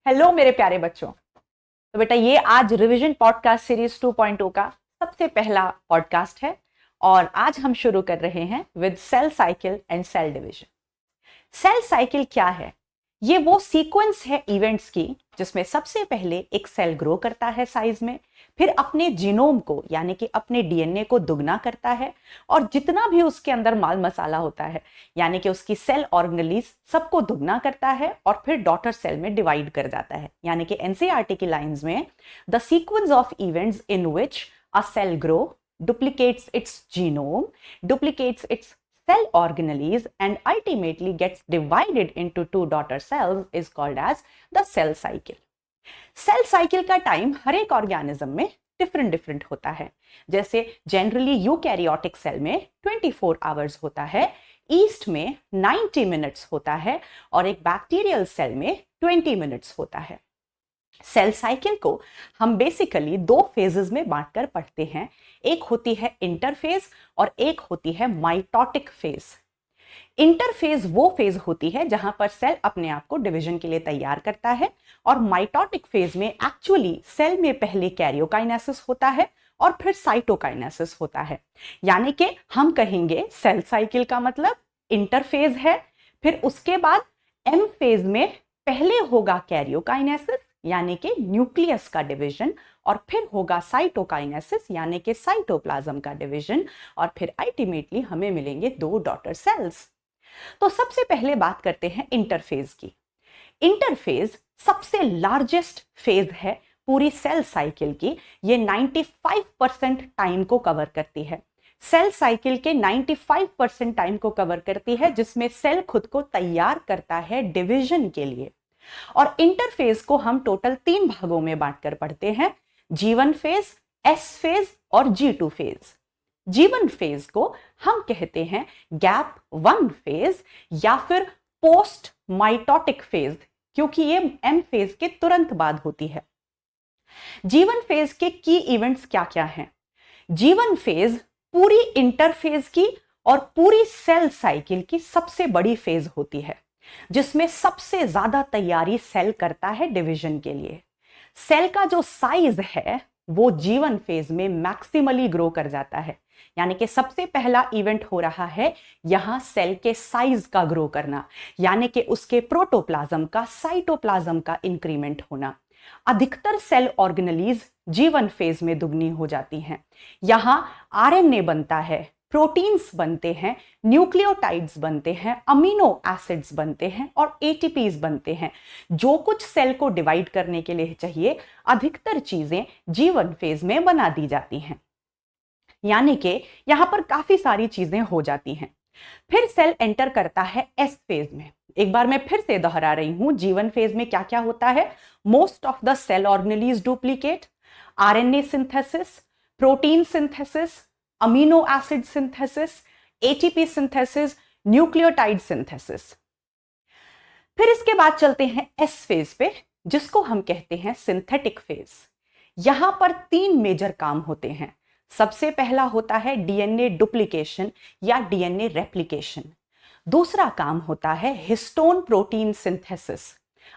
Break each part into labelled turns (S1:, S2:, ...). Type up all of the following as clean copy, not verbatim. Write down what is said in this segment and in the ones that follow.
S1: Hello मेरे प्यारे बच्चों। तो बेटा ये आज रिवीजन पॉडकास्ट सीरीज 2.0 का सबसे पहला पॉडकास्ट है और आज हम शुरू कर रहे हैं with cell cycle and cell division. Cell cycle क्या है? ये वो सीक्वेंस है इवेंट्स की जिसमें सबसे पहले एक सेल ग्रो करता है साइज में, फिर अपने जीनोम को यानी कि अपने डीएनए को दुगना करता है और जितना भी उसके अंदर माल मसाला होता है यानी कि उसकी सेल ऑर्गेनेलीज सबको दुगना करता है और फिर डॉटर सेल में डिवाइड कर जाता है। यानी कि एनसीईआरटी की लाइंस में the sequence of events in which a cell grow, duplicates its genome, duplicates its cell organelles and ultimately gets divided into two daughter cells is called as the cell cycle. Cell cycle का time हर एक organism में different different होता है। जैसे generally eukaryotic cell में 24 hours होता है, ईस्ट में 90 मिनट्स होता है और एक बैक्टीरियल सेल में 20 मिनट्स होता है। सेल साइकिल को हम बेसिकली दो फेजेस में बांटकर पढ़ते हैं। एक होती है इंटरफेज और एक होती है माइटोटिक फेज। इंटरफेज वो फेज होती है जहां पर सेल अपने आप को डिवीजन के लिए तैयार करता है और माइटोटिक फेज में एक्चुअली सेल में पहले कैरियोकाइनेसिस होता है और फिर साइटोकाइनेसिस होता है। यानी कि हम कहेंगे सेल साइकिल का मतलब इंटरफेज है, फिर उसके बाद एम फेज में पहले होगा कैरियोकाइनेसिस यानी कि न्यूक्लियस का डिवीजन और फिर होगा साइटोकाइनेसिस यानी कि साइटोप्लाज्म का डिवीजन और फिर अल्टीमेटली हमें मिलेंगे दो डॉटर सेल्स। तो सबसे पहले बात करते हैं इंटरफेज की। इंटरफेज सबसे लार्जेस्ट फेज है पूरी सेल साइकिल की। ये 95% टाइम को कवर करती है। सेल साइकिल के 95% टाइम को कवर करती है जिसमें सेल खुद को तैयार करता है डिवीजन के लिए। और इंटरफेज को हम टोटल 3 भागों में बांटकर पढ़ते हैं, G1 फेज, S फेज और G2 फेज। G1 फेज को हम कहते हैं गैप 1 फेज या फिर पोस्ट माइटोटिक फेज क्योंकि ये M फेज के तुरंत बाद होती है। G1 फेज के की इवेंट्स क्या क्या हैं? G1 फेज पूरी इंटरफेज की और पूरी सेल साइकिल की सबसे बड़ी फेज होती है जिसमें सबसे ज्यादा तैयारी सेल करता है डिवीजन के लिए। सेल का जो साइज है वो G1 फेज में मैक्सिमली ग्रो कर जाता है। यानी कि सबसे पहला इवेंट हो रहा है यहां सेल के साइज का ग्रो करना यानी कि उसके प्रोटोप्लाज्म का साइटोप्लाज्म का इंक्रीमेंट होना। अधिकतर सेल ऑर्गेनेलीज G1 फेज में दुगनी हो जाती हैं। यहां आरएनए बनता है, प्रोटीन्स बनते हैं, न्यूक्लियोटाइड्स बनते हैं, अमीनो एसिड्स बनते हैं और एटीपीज बनते हैं। जो कुछ सेल को डिवाइड करने के लिए चाहिए अधिकतर चीजें G1 फेज में बना दी जाती हैं। यानी कि यहां पर काफी सारी चीजें हो जाती हैं। फिर सेल एंटर करता है एस फेज में। एक बार मैं फिर से दोहरा रही हूं, G1 फेज में क्या क्या होता है? Most of the cell organelles duplicate, RNA synthesis, protein synthesis, amino acid synthesis, ATP synthesis, nucleotide synthesis. फिर इसके बाद चलते हैं एस फेज पे जिसको हम कहते हैं सिंथेटिक फेज। यहां पर 3 मेजर काम होते हैं। सबसे पहला होता है डीएनए डुप्लीकेशन या डीएनए रेप्लिकेशन। दूसरा काम होता है हिस्टोन प्रोटीन सिंथेसिस।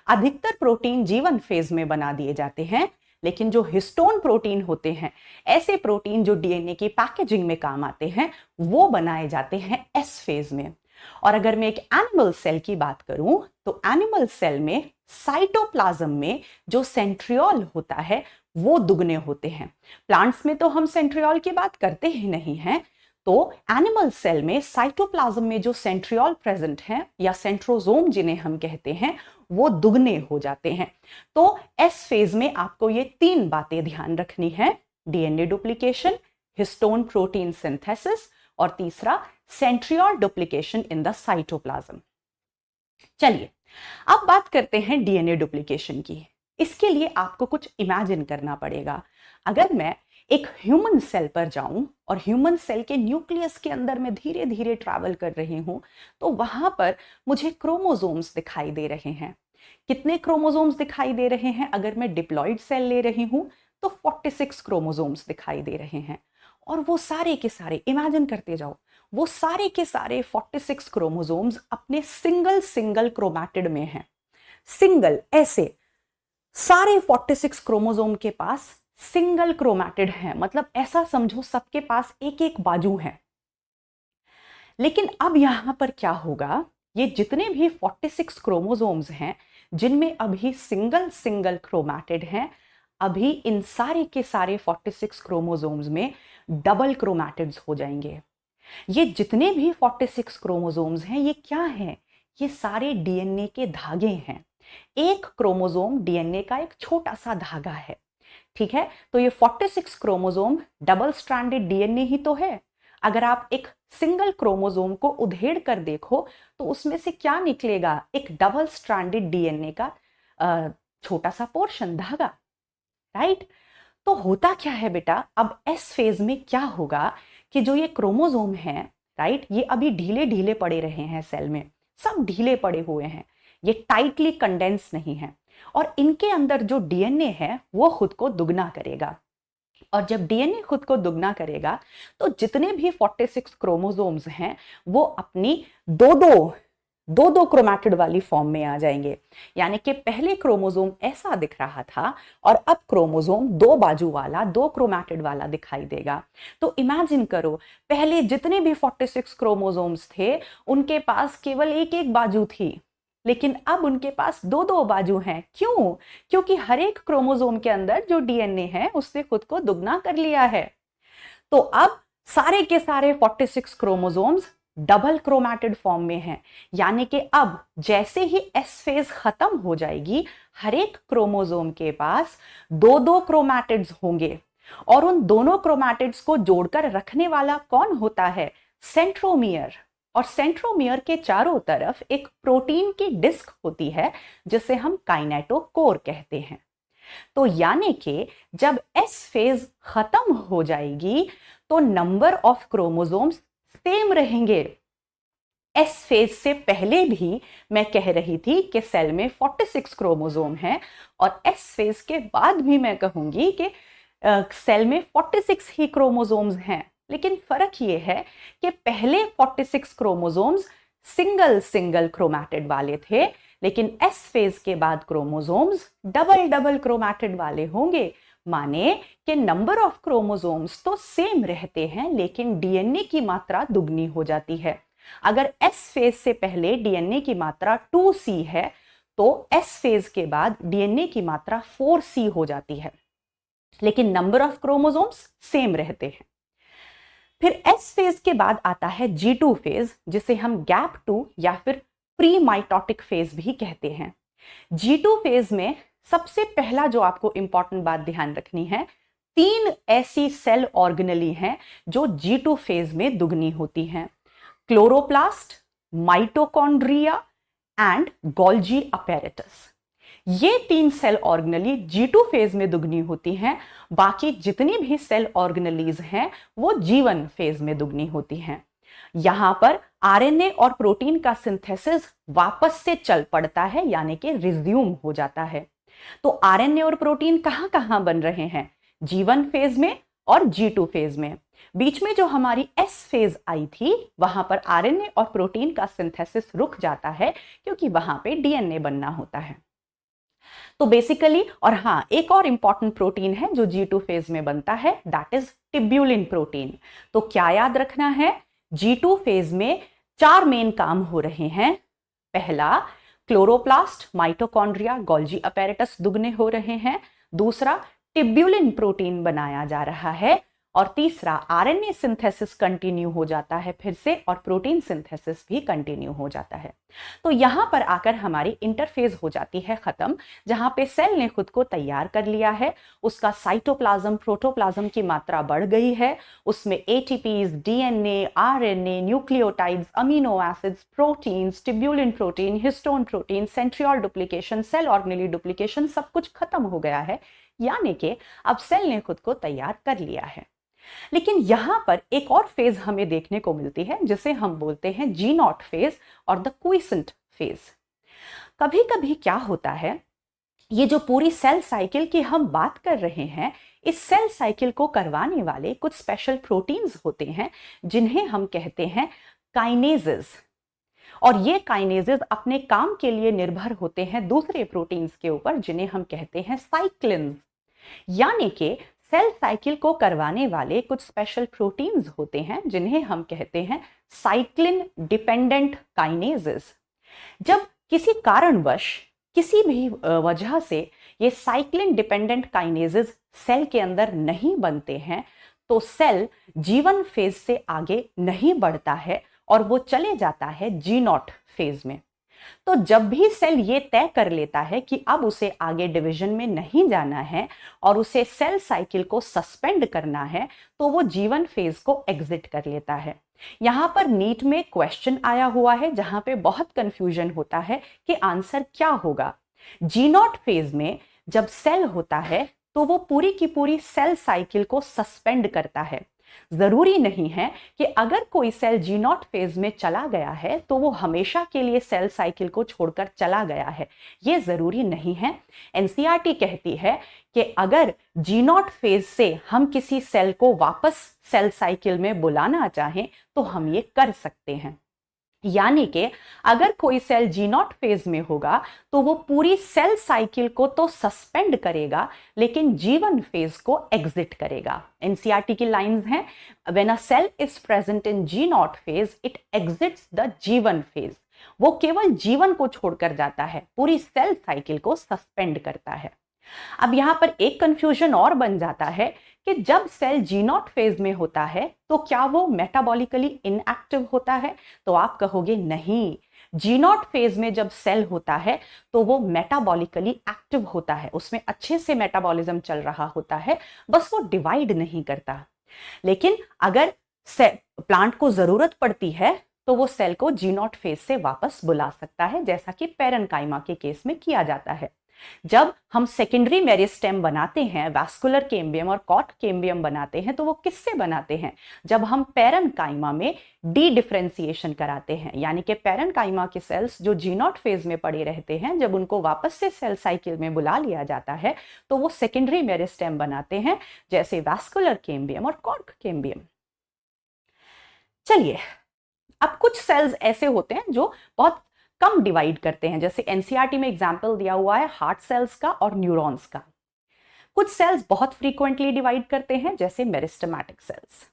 S1: अधिकतर प्रोटीन G1 फेज में बना दिए जाते हैं लेकिन जो हिस्टोन प्रोटीन होते हैं, ऐसे प्रोटीन जो डीएनए की पैकेजिंग में काम आते हैं, वो बनाए जाते हैं एस फेज में। और अगर मैं एक एनिमल सेल की बात करूं तो एनिमल सेल में साइटोप्लाज्म में जो सेंट्रियोल होता है वो दुगने होते हैं। प्लांट्स में तो हम सेंट्रियोल की बात करते ही नहीं हैं। तो एनिमल सेल में साइटोप्लाज्म में जो सेंट्रियोल प्रेजेंट है या सेंट्रोजोम जिन्हें हम कहते हैं वो दुगने हो जाते हैं। तो एस फेज में आपको ये 3 बातें ध्यान रखनी है, DNA duplication, histone protein synthesis और तीसरा centriole duplication in the cytoplasm. चलिए अब बात करते हैं डीएनए डुप्लीकेशन की। इसके लिए आपको कुछ इमेजिन करना पड़ेगा। अगर मैं एक ह्यूमन सेल पर जाऊं और ह्यूमन सेल के न्यूक्लियस के अंदर में धीरे धीरे ट्रैवल कर रही हूं तो वहां पर मुझे क्रोमोसोम्स दिखाई दे रहे हैं। कितने क्रोमोसोम्स दिखाई दे रहे हैं? अगर मैं डिप्लॉइड सेल ले रही हूं तो 46 क्रोमोसोम्स दिखाई दे रहे हैं। और वो सारे के सारे, इमेजिन करते जाओ, वो सारे के सारे 46 क्रोमोसोम्स अपने सिंगल क्रोमैटिड में हैं। सिंगल ऐसे सारे 46 क्रोमोसोम के पास सिंगल क्रोमैटिड है, मतलब ऐसा समझो सबके पास एक एक बाजू है। लेकिन अब यहां पर क्या होगा, ये जितने भी 46 क्रोमोसोम्स हैं जिनमें अभी सिंगल सिंगल क्रोमैटिड हैं, अभी इन सारे के सारे 46 क्रोमोसोम्स में डबल क्रोमैटिड्स हो जाएंगे। ये जितने भी 46 क्रोमोसोम्स हैं ये क्या हैं? ये सारे डीएनए के धागे हैं। एक क्रोमोसोम डीएनए का एक छोटा सा धागा है, ठीक है? तो ये 46 क्रोमोसोम डबल स्ट्रैंडेड डीएनए ही तो है। अगर आप एक सिंगल क्रोमोसोम को उधेड़ कर देखो तो उसमें से क्या निकलेगा? एक डबल स्ट्रैंडेड डीएनए का छोटा सा पोर्शन, धागा, राइट? तो होता क्या है बेटा, अब एस फेज में क्या होगा कि जो ये क्रोमोसोम है, राइट, ये अभी ढीले ढीले पड़े रहे हैं सेल में, सब ढीले पड़े हुए हैं, ये टाइटली कंडेंस नहीं है, और इनके अंदर जो डीएनए है वो खुद को दुगना करेगा। और जब डीएनए खुद को दुगना करेगा तो जितने भी 46 क्रोमोसोम्स हैं वो अपनी दो दो क्रोमैटिड वाली फॉर्म में आ जाएंगे। यानी कि पहले क्रोमोसोम ऐसा दिख रहा था और अब क्रोमोसोम दो बाजू वाला, दो क्रोमैटिड वाला दिखाई देगा। तो इमेजिन करो, पहले जितने भी 46 क्रोमोसोम्स थे उनके पास केवल एक एक बाजू थी, लेकिन अब उनके पास दो दो बाजू हैं। क्यों? क्योंकि हर एक क्रोमोसोम के अंदर जो डीएनए है उसने खुद को दुगना कर लिया है। तो अब सारे के सारे 46 क्रोमोसोम्स डबल क्रोमैटिड फॉर्म में हैं। यानी कि अब जैसे ही एस फेज खत्म हो जाएगी, हर एक क्रोमोसोम के पास दो दो क्रोमैटिड्स होंगे, और उन दोनों क्रोमैटिड्स को जोड़कर रखने वाला कौन होता है? सेंट्रोमियर। और सेंट्रोमियर के चारों तरफ एक प्रोटीन की डिस्क होती है जिसे हम काइनेटोकोर कहते हैं। तो यानी कि जब एस फेज खत्म हो जाएगी तो नंबर ऑफ क्रोमोसोम्स सेम रहेंगे। एस फेज से पहले भी मैं कह रही थी कि सेल में 46 क्रोमोसोम हैं, और एस फेज के बाद भी मैं कहूंगी कि सेल में 46 ही क्रोमोसोम्स हैं। लेकिन फर्क ये है कि पहले 46 क्रोमोसोम्स सिंगल सिंगल क्रोमैटिड वाले थे, लेकिन एस फेज के बाद क्रोमोसोम्स डबल डबल क्रोमैटिड वाले होंगे। माने कि नंबर ऑफ क्रोमोसोम्स तो सेम रहते हैं लेकिन डीएनए की मात्रा दुगनी हो जाती है। अगर एस फेज से पहले डीएनए की मात्रा 2C है तो एस फेज के बाद डीएनए की मात्रा 4C हो जाती है, लेकिन नंबर ऑफ क्रोमोसोम्स सेम रहते हैं। फिर एस फेज के बाद आता है G2 फेज, जिसे हम गैप 2 या फिर प्री माइटोटिक फेज भी कहते हैं। G2 फेज में सबसे पहला जो आपको इंपॉर्टेंट बात ध्यान रखनी है, 3 ऐसी सेल ऑर्गेनेली हैं जो G2 फेज में दुगनी होती हैं: chloroplast, mitochondria and Golgi apparatus. ये 3 सेल ऑर्गेनेली G2 फेज में दुगनी होती हैं। बाकी जितनी भी सेल ऑर्गेनेलीज हैं वो G1 फेज में दुगनी होती हैं। यहां पर आरएनए और प्रोटीन का सिंथेसिस वापस से चल पड़ता है, यानी कि रिज्यूम हो जाता है। तो आरएनए और प्रोटीन कहां कहां बन रहे हैं? G1 फेज में और G2 फेज में। बीच में जो हमारी एस फेज आई थी वहां पर आरएनए और प्रोटीन का सिंथेसिस रुक जाता है क्योंकि वहां पे डीएनए बनना होता है। तो बेसिकली, और हाँ, एक और इंपॉर्टेंट प्रोटीन है जो G2 फेज में बनता है, दैट इज टिब्यूलिन प्रोटीन। तो क्या याद रखना है? G2 फेज में 4 मेन काम हो रहे हैं। पहला, क्लोरोप्लास्ट, माइटोकॉन्ड्रिया, गोल्जी अपैरेटस दुगने हो रहे हैं। दूसरा, टिब्यूलिन प्रोटीन बनाया जा रहा है। और तीसरा, आरएनए सिंथेसिस कंटिन्यू हो जाता है फिर से, और प्रोटीन सिंथेसिस भी कंटिन्यू हो जाता है। तो यहां पर आकर हमारी इंटरफेज हो जाती है खत्म, जहां पे सेल ने खुद को तैयार कर लिया है, उसका साइटोप्लाज्म, प्रोटोप्लाज्म की मात्रा बढ़ गई है, उसमें ATPs, DNA, RNA, nucleotides, amino acids, proteins, tubulin protein, histone protein, centriole duplication, cell organelle duplication, सब कुछ खत्म हो गया है। यानी कि अब सेल ने खुद को तैयार कर लिया है। लेकिन यहां पर एक और फेज हमें देखने को मिलती है जिसे हम बोलते हैं G0 फेज और द क्विसेंट फेज। कभी कभी क्या होता है, ये जो पूरी सेल साइकिल की हम बात कर रहे हैं, इस सेल साइकिल को करवाने वाले कुछ स्पेशल प्रोटीन्स होते हैं जिन्हें हम कहते हैं काइनेजेस। और ये काइनेजेस अपने काम के लिए निर्भर होते हैं दूसरे प्रोटीन्स के ऊपर जिन्हें हम कहते हैं साइक्लिन्स। यानी कि सेल साइकिल को करवाने वाले कुछ स्पेशल प्रोटीन्स होते हैं जिन्हें हम कहते हैं साइक्लिन डिपेंडेंट काइनेजेस। जब किसी कारणवश किसी भी वजह से ये साइक्लिन डिपेंडेंट काइनेजेस सेल के अंदर नहीं बनते हैं तो सेल जीवन फेज से आगे नहीं बढ़ता है और वो चले जाता है जी नॉट फेज में। तो जब भी सेल ये तय कर लेता है कि अब उसे आगे डिवीजन में नहीं जाना है और उसे सेल साइकिल को सस्पेंड करना है तो वो जीवन फेज को एग्जिट कर लेता है। यहां पर नीट में क्वेश्चन आया हुआ है जहां पे बहुत कंफ्यूजन होता है कि आंसर क्या होगा। जी नॉट फेज में जब सेल होता है तो वो पूरी की पूरी सेल साइकिल को सस्पेंड करता है। जरूरी नहीं है कि अगर कोई सेल जी नॉट फेज में चला गया है तो वो हमेशा के लिए सेल साइकिल को छोड़कर चला गया है, ये जरूरी नहीं है। एनसीईआरटी कहती है कि अगर जी नॉट फेज से हम किसी सेल को वापस सेल साइकिल में बुलाना चाहें तो हम ये कर सकते हैं। यानी कि अगर कोई सेल जी नॉट फेज में होगा तो वो पूरी सेल साइकिल को तो सस्पेंड करेगा लेकिन जीवन फेज को एग्जिट करेगा। एनसीईआरटी की लाइंस हैं, when a cell is present in G naught phase it exits the G one phase. वो केवल जीवन को छोड़कर जाता है, पूरी सेल साइकिल को सस्पेंड करता है। अब यहां पर एक कंफ्यूजन और बन जाता है कि जब सेल जी नॉट फेज में होता है तो क्या वो मेटाबॉलिकली इनएक्टिव होता है? तो आप कहोगे नहीं, जी नॉट फेज में जब सेल होता है तो वो मेटाबॉलिकली एक्टिव होता है, उसमें अच्छे से मेटाबॉलिज्म चल रहा होता है, बस वो डिवाइड नहीं करता। लेकिन अगर प्लांट को जरूरत पड़ती है तो वो सेल को जी नॉट फेज से वापस बुला सकता है, जैसा कि पेरेन्काइमा के केस में किया जाता है। जब हम सेकेंडरी मेरिस्टेम बनाते हैं, वैस्कुलर कैम्बियम और कॉर्क कैम्बियम बनाते हैं, तो वो किससे बनाते हैं? जब हम पेरेन्काइमा में डी डिफरेंशिएशन कराते हैं, यानी कि पेरेन्काइमा के सेल्स जो जी नॉट फेज में पड़े रहते हैं, जब उनको वापस से सेल साइकिल में बुला लिया जाता है तो वो सेकेंडरी मेरिस्टेम बनाते हैं, जैसे वैस्कुलर कैम्बियम और कॉर्क कैम्बियम। चलिए, अब कुछ सेल्स ऐसे होते हैं जो बहुत कम डिवाइड करते हैं, जैसे एनसीईआरटी में एग्जाम्पल दिया हुआ है हार्ट सेल्स का और न्यूरॉन्स का। कुछ सेल्स बहुत फ्रीक्वेंटली डिवाइड करते हैं, जैसे मेरिस्टेमेटिक सेल्स।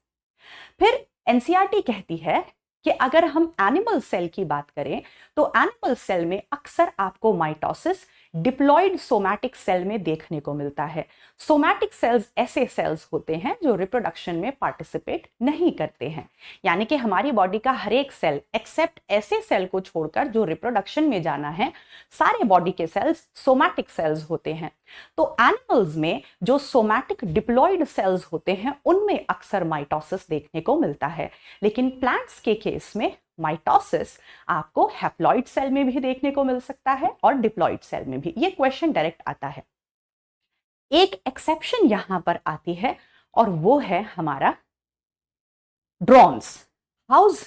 S1: फिर एनसीईआरटी कहती है कि अगर हम एनिमल सेल की बात करें तो एनिमल सेल में अक्सर आपको माइटोसिस डिप्लॉयड सोमैटिक सेल में देखने को मिलता है। सोमैटिक सेल्स ऐसे सेल्स होते हैं जो रिप्रोडक्शन में पार्टिसिपेट नहीं करते हैं, यानी कि हमारी बॉडी का हर एक सेल एक्सेप्ट ऐसे सेल को छोड़कर जो रिप्रोडक्शन में जाना है, सारे बॉडी के सेल्स सोमैटिक सेल्स होते हैं। तो एनिमल्स में जो सोमैटिक डिप्लॉयड सेल्स होते हैं उनमें अक्सर माइटोसिस देखने को मिलता है, लेकिन प्लांट्स के केस में माइटोसिस आपको हैप्लॉइड सेल में भी देखने को मिल सकता है और डिप्लॉयड सेल में भी। ये क्वेश्चन डायरेक्ट आता है। एक एक्सेप्शन यहां पर आती है और वो है हमारा ड्रोन्स। हाउस,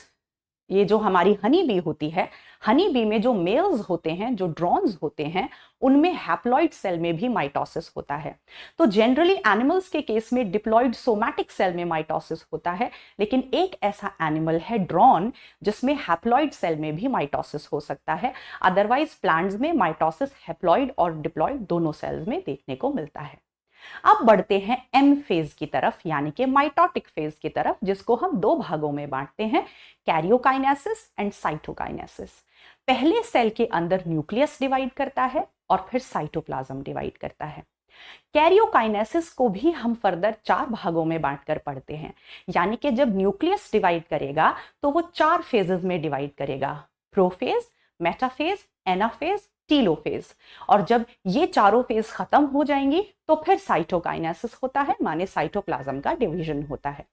S1: ये जो हमारी हनी बी होती है, हनी बी में जो मेल्स होते हैं, जो ड्रोन्स होते हैं, उनमें हैप्लॉइड सेल में भी माइटोसिस होता है। तो जनरली एनिमल्स के केस में डिप्लॉयड सोमैटिक सेल में माइटोसिस होता है, लेकिन एक ऐसा एनिमल है ड्रोन जिसमें हैप्लॉइड सेल में भी माइटोसिस हो सकता है। अदरवाइज प्लांट्स में माइटोसिस हैप्लॉइड और डिप्लॉयड दोनों सेल्स में देखने को मिलता है। अब बढ़ते हैं एम फेज की तरफ, यानी कि माइटोटिक फेज की तरफ, जिसको हम दो भागों में बांटते हैं, कैरियोकाइनेसिस एंड साइटोकाइनेसिस। पहले सेल के अंदर न्यूक्लियस डिवाइड करता है और फिर साइटोप्लाज्म डिवाइड करता है। कैरियोकाइनेसिस को भी हम फर्दर 4 भागों में बांटकर पढ़ते हैं, यानी कि जब न्यूक्लियस डिवाइड करेगा तो वो 4 फेजेस में डिवाइड करेगा, प्रोफेज, मेटाफेज, एनाफेज, टीलोफेज। और जब ये चारों फेज खत्म हो जाएंगी तो फिर साइटोकाइनेसिस होता है, माने साइटोप्लाज्म का डिवीजन होता है।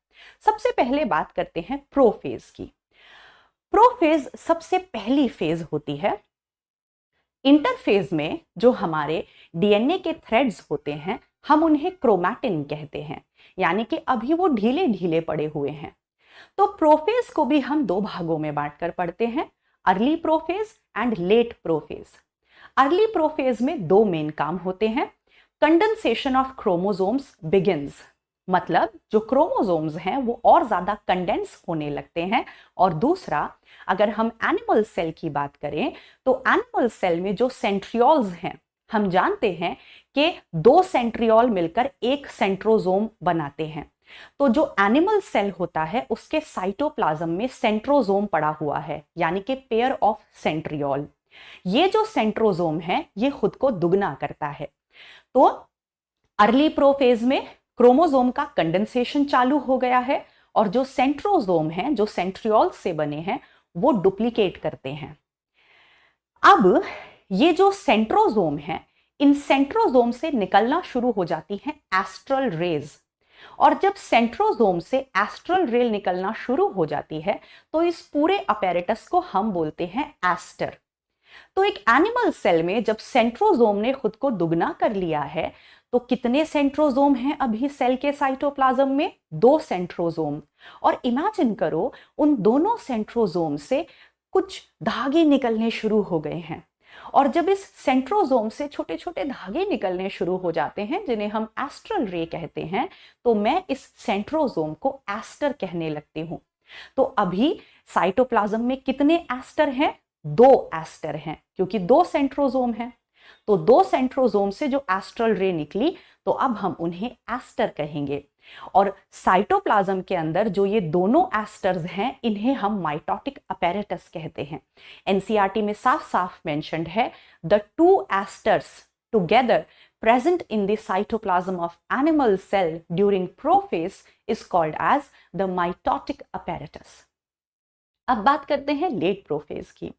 S1: सबसे पहले बात करते हैं प्रोफेज की। प्रोफेज सबसे पहली फेज होती है। इंटरफेज में जो हमारे डीएनए के थ्रेड्स होते हैं, हम उन्हें क्रोमैटिन कहते हैं, यानी कि अभी वो ढीले ढीले पड़े हुए हैं। तो प्रोफेज को भी हम 2 भागों में बांटकर पढ़ते हैं, early prophase and let prophase. Early prophase में 2 मेन काम होते हैं। कंडेंसेशन ऑफ क्रोमोसोम्स बिगिंस, मतलब जो क्रोमोसोम्स हैं वो और ज्यादा कंडेंस होने लगते हैं। और दूसरा, अगर हम एनिमल सेल की बात करें तो एनिमल सेल में जो सेंट्रियोल्स हैं, हम जानते हैं कि 2 सेंट्रियोल मिलकर एक सेंट्रोसोम बनाते हैं। तो जो एनिमल सेल होता है उसके साइटोप्लाज्म में सेंट्रोसोम पड़ा हुआ है, यानी कि पेयर ऑफ सेंट्रियोल। ये जो सेंट्रोसोम है ये खुद को दुगना करता है। तो अर्ली प्रोफेज में क्रोमोसोम का कंडेंसेशन चालू हो गया है और जो सेंट्रोसोम हैं, जो सेंट्रियोल से बने हैं, वो डुप्लीकेट करते हैं। अब ये जो सेंट्रोसोम है, इन सेंट्रोसोम से निकलना शुरू हो जाती हैं एस्ट्रल रेज। और जब सेंट्रोसोम से एस्ट्रल रे निकलना शुरू हो जाती है तो इस पूरे अपैरेटस को हम बोलते हैं एस्टर। तो एक एनिमल सेल में जब सेंट्रोसोम ने खुद को दुगना कर लिया है तो कितने सेंट्रोसोम हैं अभी सेल के साइटोप्लाज्म में? 2 सेंट्रोसोम। और इमेजिन करो उन दोनों सेंट्रोसोम से कुछ धागे निकलने शुरू हो गए हैं। और जब इस सेंट्रोसोम से छोटे छोटे धागे निकलने शुरू हो जाते हैं जिन्हें हम एस्ट्रल रे कहते हैं, तो मैं इस सेंट्रोसोम को एस्टर कहने लगती हूं। तो अभी साइटोप्लाज्म में कितने एस्टर हैं? 2 एस्टर हैं, क्योंकि 2 सेंट्रोसोम हैं। तो 2 सेंट्रोसोम से जो एस्ट्रल रे निकली तो अब हम उन्हें एस्टर कहेंगे। और साइटोप्लाज्म के अंदर जो ये दोनों एस्टर्स हैं इन्हें हम माइटोटिक अपैरेटस कहते हैं। एनसीईआरटी में साफ साफ मेंशन्ड है, the 2 asters together present in the cytoplasm of animal cell during prophase is called as the mitotic apparatus. अब बात करते हैं लेट प्रोफेज की।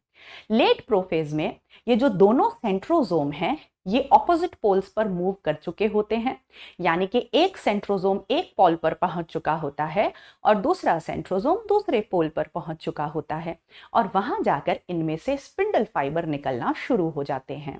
S1: लेट प्रोफेज में ये जो दोनों सेंट्रोसोम हैं ये ऑपोजिट पोल्स पर मूव कर चुके होते हैं, यानी कि एक सेंट्रोसोम एक पोल पर पहुंच चुका होता है और दूसरा सेंट्रोसोम दूसरे पोल पर पहुंच चुका होता है, और वहां जाकर इनमें से स्पिंडल फाइबर निकलना शुरू हो जाते हैं।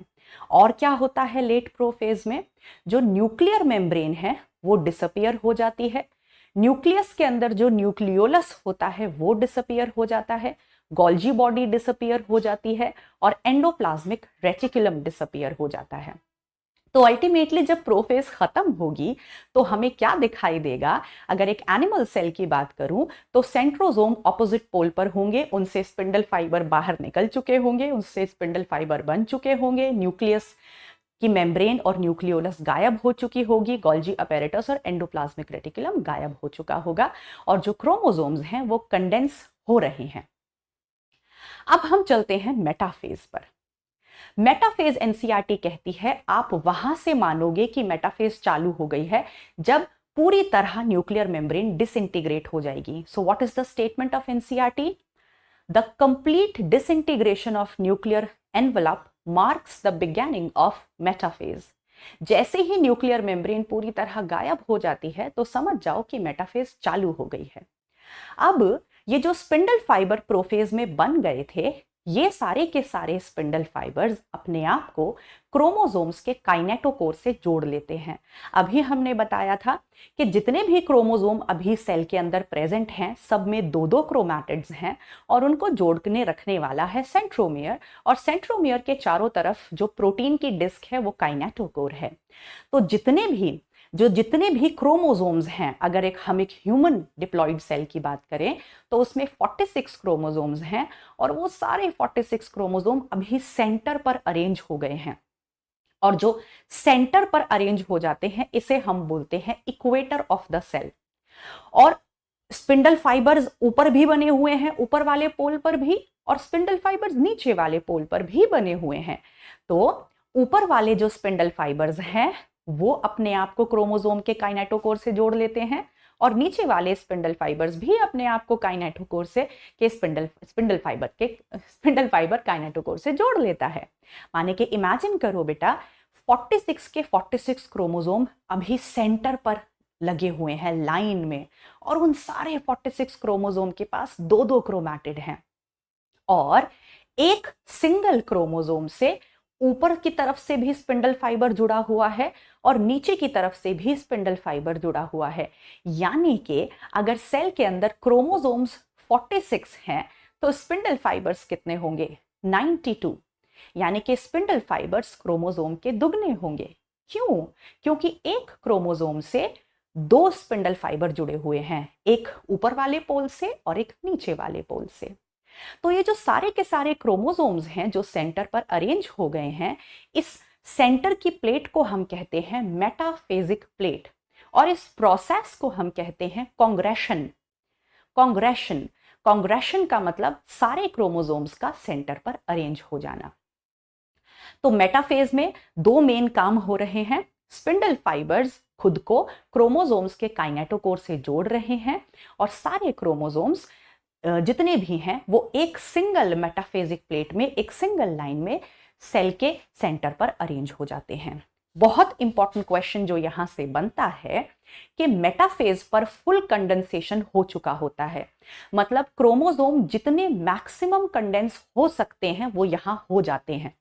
S1: और क्या होता है लेट प्रोफेज में? जो न्यूक्लियर मेम्ब्रेन है वो डिसअपियर हो जाती है, न्यूक्लियस के अंदर जो न्यूक्लियोलस होता है वो डिसअपियर हो जाता है, गोल्जी बॉडी डिसअपियर हो जाती है और एंडोप्लाज्मिक रेटिकुलम डिसअपियर हो जाता है। तो अल्टीमेटली जब प्रोफेज खत्म होगी तो हमें क्या दिखाई देगा? अगर एक एनिमल सेल की बात करूं तो सेंट्रोसोम ऑपोजिट पोल पर होंगे, उनसे स्पिंडल फाइबर बाहर निकल चुके होंगे, उनसे स्पिंडल फाइबर बन चुके होंगे, न्यूक्लियस की मेम्ब्रेन और न्यूक्लियोलस गायब हो चुकी होगी, गोल्जी अपैरेटस और एंडोप्लाज्मिक रेटिकुलम गायब हो चुका होगा और जो क्रोमोसोम्स हैं वो कंडेंस हो रहे हैं। अब हम चलते हैं मेटाफेज पर। मेटाफेज एनसीईआरटी कहती है आप वहां से मानोगे कि मेटाफेज चालू हो गई है जब पूरी तरह न्यूक्लियर मेम्ब्रेन डिसइंटीग्रेट हो जाएगी। So what is the statement of NCERT? The complete disintegration of nuclear envelope marks the beginning of metaphase. जैसे ही न्यूक्लियर मेम्ब्रेन पूरी तरह गायब हो जाती है तो समझ जाओ कि मेटाफेज चालू हो गई है। अब ये जो स्पिंडल फाइबर प्रोफेज में बन गए थे, ये सारे के सारे स्पिंडल फाइबर्स अपने आप को क्रोमोसोम्स के काइनेटोकोर से जोड़ लेते हैं। अभी हमने बताया था कि जितने भी क्रोमोसोम अभी सेल के अंदर प्रेजेंट हैं सब में 2-2 क्रोमैटिड्स हैं और उनको जोड़ने रखने वाला है सेंट्रोमियर, और सेंट्रोमियर के चारों तरफ जो प्रोटीन की डिस्क है वो काइनेटोकोर है। तो जितने भी क्रोमोसोम्स हैं, अगर हम एक ह्यूमन डिप्लॉइड सेल की बात करें तो उसमें 46 क्रोमोसोम्स हैं और वो सारे 46 क्रोमोसोम अभी सेंटर पर अरेंज हो गए हैं। और जो सेंटर पर अरेंज हो जाते हैं इसे हम बोलते हैं इक्वेटर ऑफ द सेल। और स्पिंडल फाइबर्स ऊपर भी बने हुए हैं, ऊपर वाले पोल पर भी, और स्पिंडल फाइबर्स नीचे वाले पोल पर भी बने हुए हैं। तो ऊपर वाले जो स्पिंडल फाइबर्स हैं वो अपने आप को क्रोमोसोम के काइनेटोकोर से जोड़ लेते हैं और नीचे वाले स्पिंडल फाइबर्स भी अपने आप को काइनेटोकोर से के स्पिंडल फाइबर काइनेटोकोर से जोड़ लेता है। माने कि इमेजिन करो बेटा 46 के 46 क्रोमोसोम अभी सेंटर पर लगे हुए हैं लाइन में, और उन सारे 46 क्रोमोसोम के पास 2-2 क्रोमैटिड हैं और एक सिंगल क्रोमोसोम से ऊपर की तरफ से भी स्पिंडल फाइबर जुड़ा हुआ है और नीचे की तरफ से भी स्पिंडल फाइबर जुड़ा हुआ है। यानी कि अगर सेल के अंदर क्रोमोसोम्स 46 हैं तो स्पिंडल फाइबर्स कितने होंगे? 92। यानी कि स्पिंडल फाइबर्स क्रोमोसोम के दुगने होंगे। क्यों? क्योंकि एक क्रोमोसोम से दो स्पिंडल फाइबर जुड़े हुए हैं, एक ऊपर वाले पोल से और एक नीचे वाले पोल से। तो ये जो सारे के सारे क्रोमोसोम्स हैं जो सेंटर पर अरेंज हो गए हैं, इस सेंटर की प्लेट को हम कहते हैं मेटाफेजिक प्लेट, और इस प्रोसेस को हम कहते हैं कॉन्ग्रेशन। कॉन्ग्रेशन कॉन्ग्रेशन का मतलब सारे क्रोमोसोम्स का सेंटर पर अरेंज हो जाना। तो मेटाफेज में दो मेन काम हो रहे हैं। स्पिंडल फाइबर्स खुद को क्रोमोसोम्स के काइनेटोकोर से जोड़ रहे हैं, और सारे क्रोमोसोम्स जितने भी हैं वो एक सिंगल मेटाफेजिक प्लेट में, एक सिंगल लाइन में सेल के सेंटर पर अरेंज हो जाते हैं। बहुत इंपॉर्टेंट क्वेश्चन जो यहां से बनता है कि मेटाफेज पर फुल कंडेंसेशन हो चुका होता है, मतलब क्रोमोसोम जितने मैक्सिमम कंडेंस हो सकते हैं वो यहां हो जाते हैं।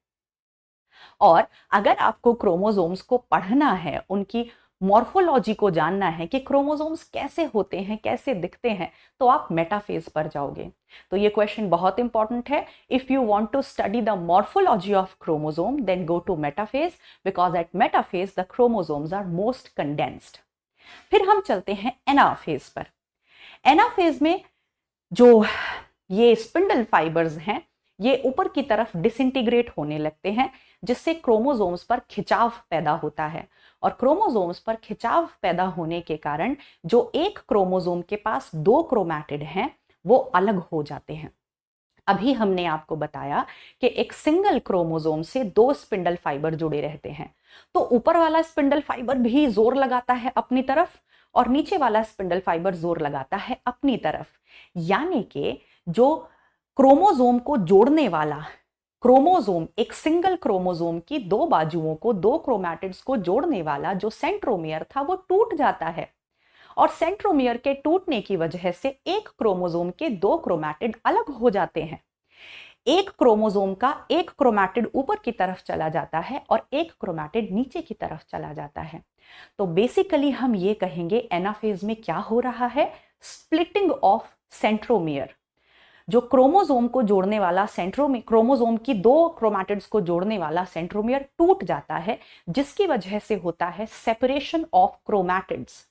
S1: और अगर आपको क्रोमोसोम्स को पढ़ना है, उनकी मॉर्फोलॉजी को जानना है कि क्रोमोसोम्स कैसे होते हैं, कैसे दिखते हैं, तो आप मेटाफेज पर जाओगे। तो ये क्वेश्चन बहुत इंपॉर्टेंट है। If you want to study the morphology of chromosome then go to metaphase, because at metaphase the chromosomes are most condensed. फिर हम चलते हैं एनाफेज पर। एनाफेज में जो ये स्पिंडल फाइबर्स हैं ये ऊपर की तरफ डिसइंटीग्रेट होने लगते हैं, जिससे क्रोमोसोम्स पर खिंचाव पैदा होता है। और क्रोमोसोम्स पर खिंचाव पैदा होने के कारण जो एक क्रोमोसोम के पास दो क्रोमैटिड हैं वो अलग हो जाते हैं। अभी हमने आपको बताया कि एक सिंगल क्रोमोसोम से दो स्पिंडल फाइबर जुड़े रहते हैं, तो ऊपर वाला स्पिंडल फाइबर भी जोर लगाता है अपनी तरफ और नीचे वाला स्पिंडल फाइबर जोर लगाता है अपनी तरफ। यानी कि जो क्रोमोसोम को जोड़ने वाला क्रोमोसोम, एक सिंगल क्रोमोसोम की दो बाजुओं को, दो क्रोमैटिड्स को जोड़ने वाला जो सेंट्रोमियर था वो टूट जाता है, और सेंट्रोमियर के टूटने की वजह से एक क्रोमोसोम के दो क्रोमैटिड अलग हो जाते हैं। एक क्रोमोसोम का एक क्रोमैटिड ऊपर की तरफ चला जाता है और एक क्रोमैटिड नीचे की तरफ चला जाता है। तो बेसिकली हम ये कहेंगे एनाफेज में क्या हो रहा है, स्प्लिटिंग ऑफ सेंट्रोमियर। जो क्रोमोसोम को जोड़ने वाला सेंट्रोमियर, क्रोमोसोम की दो क्रोमैटिड्स को जोड़ने वाला सेंट्रोमियर टूट जाता है, जिसकी वजह से होता है सेपरेशन ऑफ क्रोमैटिड्स।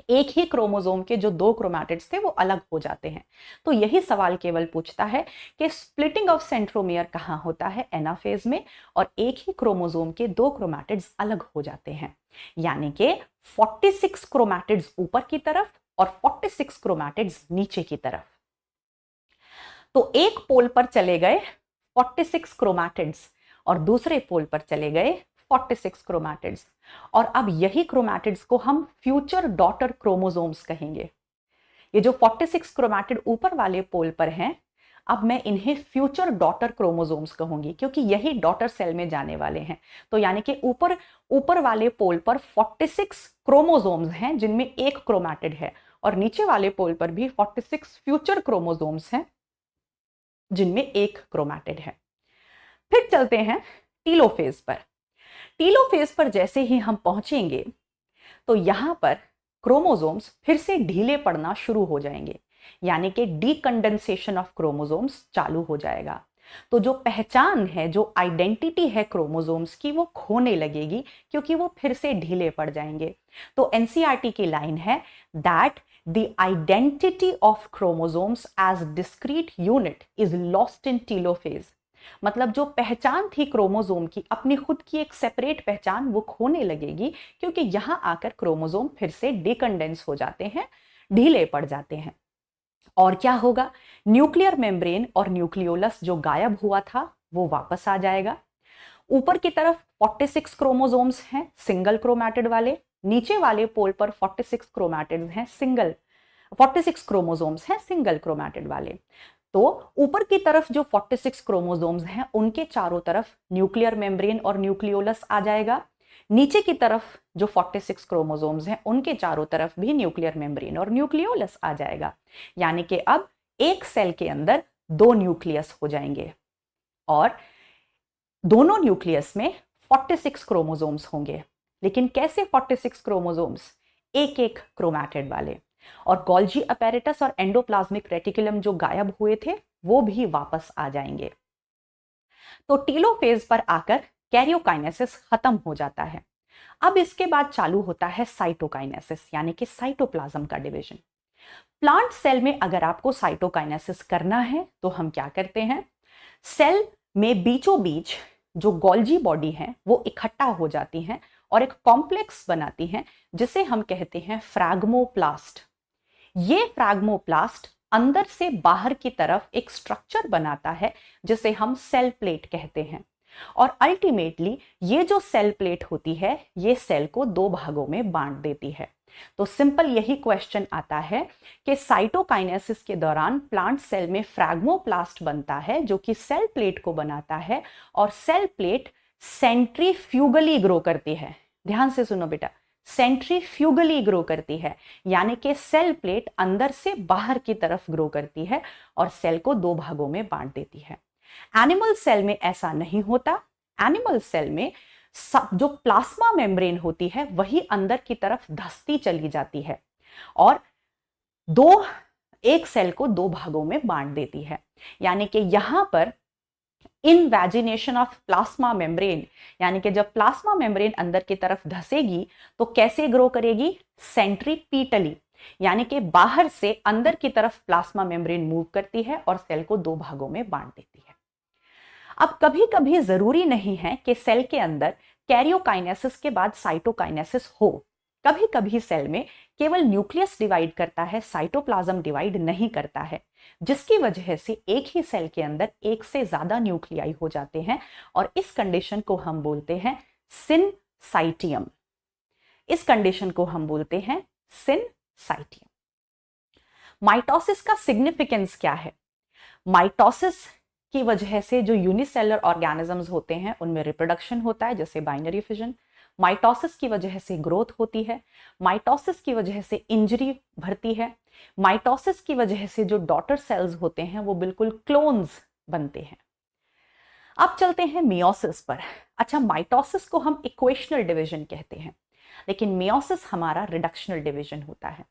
S1: एक ही क्रोमोसोम के जो दो क्रोमैटिड्स थे वो अलग हो जाते हैं। तो यही सवाल केवल पूछता है कि स्प्लिटिंग ऑफ सेंट्रोमियर कहाँ होता है, एनाफेज में, और एक ही क्रोमोसोम के दो क्रोमैटिड्स अलग हो जाते हैं। यानी कि 46 क्रोमैटिड्स ऊपर की तरफ और 46 क्रोमैटिड्स नीचे की तरफ। तो एक पोल पर चले गए 46 क्रोमैटिड्स और दूसरे पोल पर चले गए 46 क्रोमैटिड्स, और अब यही क्रोमैटिड्स को हम फ्यूचर डॉटर क्रोमोसोम्स कहेंगे। ये जो 46 क्रोमैटिड ऊपर वाले पोल पर हैं, अब मैं इन्हें फ्यूचर डॉटर क्रोमोसोम्स कहूंगी, क्योंकि यही डॉटर सेल में जाने वाले हैं। तो यानी कि ऊपर वाले पोल पर 46 क्रोमोसोम्स हैं जिनमें एक क्रोमैटिड है, और नीचे वाले पोल पर भी 46 फ्यूचर क्रोमोसोम्स हैं जिनमें एक क्रोमैटिड है। फिर चलते हैं टीलोफेज पर। टीलोफेज पर जैसे ही हम पहुंचेंगे तो यहां पर क्रोमोसोम्स फिर से ढीले पड़ना शुरू हो जाएंगे, यानी कि डीकंडेंसेशन ऑफ क्रोमोसोम्स चालू हो जाएगा। तो जो पहचान है, जो आइडेंटिटी है क्रोमोसोम्स की, वो खोने लगेगी, क्योंकि वो फिर से ढीले पड़ जाएंगे। तो एनसीईआरटी की लाइन है that the identity of chromosomes as discrete unit is lost in telophase। मतलब जो पहचान थी क्रोमोसोम की, अपनी खुद की एक सेपरेट पहचान, वो खोने लगेगी, क्योंकि यहां आकर क्रोमोसोम फिर से डिकंडेंस हो जाते हैं, ढीले पड़ जाते हैं। और क्या होगा, न्यूक्लियर मेम्ब्रेन और न्यूक्लियोलस जो गायब हुआ था वो वापस आ जाएगा। ऊपर की तरफ 46 क्रोमोसोम्स हैं सिंगल क्रोमैटिड वाले, नीचे वाले पोल पर 46 क्रोमैटिड हैं सिंगल 46 क्रोमोसोम्स हैं सिंगल क्रोमैटिड वाले। तो ऊपर की तरफ जो 46 क्रोमोसोम्स हैं उनके चारों तरफ न्यूक्लियर मेम्ब्रेन और न्यूक्लियोलस आ जाएगा। नीचे की तरफ जो 46 क्रोमोसोम्स हैं उनके चारों तरफ भी न्यूक्लियर मेम्ब्रेन और न्यूक्लियोलस आ जाएगा। यानी कि अब एक सेल के अंदर दो न्यूक्लियस हो जाएंगे, और दोनों न्यूक्लियस में 46 क्रोमोसोम्स होंगे। लेकिन कैसे 46 क्रोमोसोम्स, एक एक क्रोमैटिड वाले। और गोल्जी अपैरेटस और एंडोप्लाज्मिक रेटिकुलम जो गायब हुए थे वो भी वापस आ जाएंगे। तो टीलोफेज पर आकर कैरियोकाइनेसिस खत्म हो जाता है। अब इसके बाद चालू होता है साइटोकाइनेसिस यानी कि साइटोप्लाज्म का डिवीजन। प्लांट सेल में अगर आपको साइटोकाइनेसिस करना है तो हम क्या करते हैं, सेल में बीचों बीच जो गोल्जी बॉडी है वो इकट्ठा हो जाती हैं और एक कॉम्प्लेक्स बनाती हैं जिसे हम कहते हैं फ्रैग्मोप्लास्ट। ये फ्रैग्मोप्लास्ट अंदर से बाहर की तरफ एक स्ट्रक्चर बनाता है जिसे हम सेल प्लेट कहते हैं। और अल्टीमेटली ये जो सेल प्लेट होती है ये सेल को दो भागों में बांट देती है। तो सिंपल यही क्वेश्चन आता है कि साइटोकाइनेसिस के दौरान प्लांट सेल में फ्रैग्मोप्लास्ट बनता है जो कि सेल प्लेट को बनाता है और सेल प्लेट सेंट्रीफ्यूगली ग्रो करती है। ध्यान से सुनो बेटा, सेंट्रीफ्यूगली ग्रो करती है यानी कि सेल प्लेट अंदर से बाहर की तरफ ग्रो करती है और सेल को दो भागों में बांट देती है। एनिमल सेल में ऐसा नहीं होता। एनिमल सेल में जो प्लाज्मा मेम्ब्रेन होती है वही अंदर की तरफ धंसती चली जाती है और एक सेल को दो भागों में बांट देती है। यानी कि यहां पर इनवैजिनेशन ऑफ प्लाज्मा मेम्ब्रेन, यानी कि जब प्लाज्मा मेम्ब्रेन अंदर की तरफ धंसेगी तो कैसे ग्रो करेगी, सेंट्रीपीटली, यानी कि बाहर से अंदर की तरफ प्लाज्मा मेम्ब्रेन मूव करती है और सेल को दो भागों में बांट देती है। अब कभी कभी जरूरी नहीं है कि सेल के अंदर कैरियोकाइनेसिस के बाद साइटोकाइनेसिस हो। कभी कभी सेल में केवल न्यूक्लियस डिवाइड करता है, साइटोप्लाज्म डिवाइड नहीं करता है, जिसकी वजह से एक ही सेल के अंदर एक से ज्यादा न्यूक्लियाई हो जाते हैं और इस कंडीशन को हम बोलते हैं सिनसाइटियम। इस कंडीशन को हम बोलते हैं सिनसाइटियम। माइटोसिस का सिग्निफिकेंस क्या है? माइटोसिस की वजह से जो यूनिसेलुलर ऑर्गेनिजम्स होते हैं उनमें रिप्रोडक्शन होता है, जैसे बाइनरी फिजन। माइटोसिस की वजह से ग्रोथ होती है। माइटोसिस की वजह से इंजरी भरती है। माइटोसिस की वजह से जो डॉटर सेल्स होते हैं वो बिल्कुल क्लोन्स बनते हैं। अब चलते हैं मियोसिस पर। अच्छा, माइटोसिस को हम इक्वेशनल डिवीजन कहते हैं, लेकिन मियोसिस हमारा रिडक्शनल डिवीजन होता है।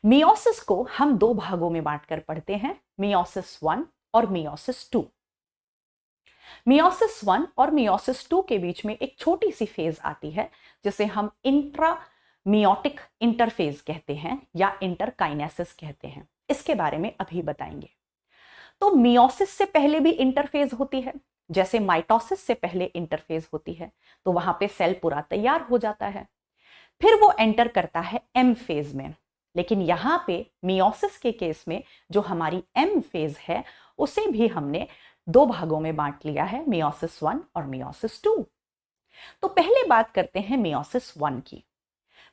S1: मियोसिस को हम दो भागों में बांटकर पढ़ते हैं, मियोसिस 1 और मियोसिस 2। मियोसिस 1 और मियोसिस 2 के बीच में एक छोटी सी फेज आती है जिसे हम इंट्रामियोटिक इंटरफेज कहते हैं या इंटरकाइनेसिस कहते हैं। इसके बारे में अभी बताएंगे। तो मियोसिस से पहले भी इंटरफेज होती है, जैसे माइटोसिस से पहले इंटरफेज होती है, तो वहां पे सेल पूरा तैयार हो जाता है। फिर वो एंटर करता है एम फेज में। लेकिन यहां पे मियोसिस के केस में जो हमारी एम फेज है उसे भी हमने दो भागों में बांट लिया है, मियोसिस 1 और मियोसिस 2। तो पहले बात करते हैं मियोसिस 1 की।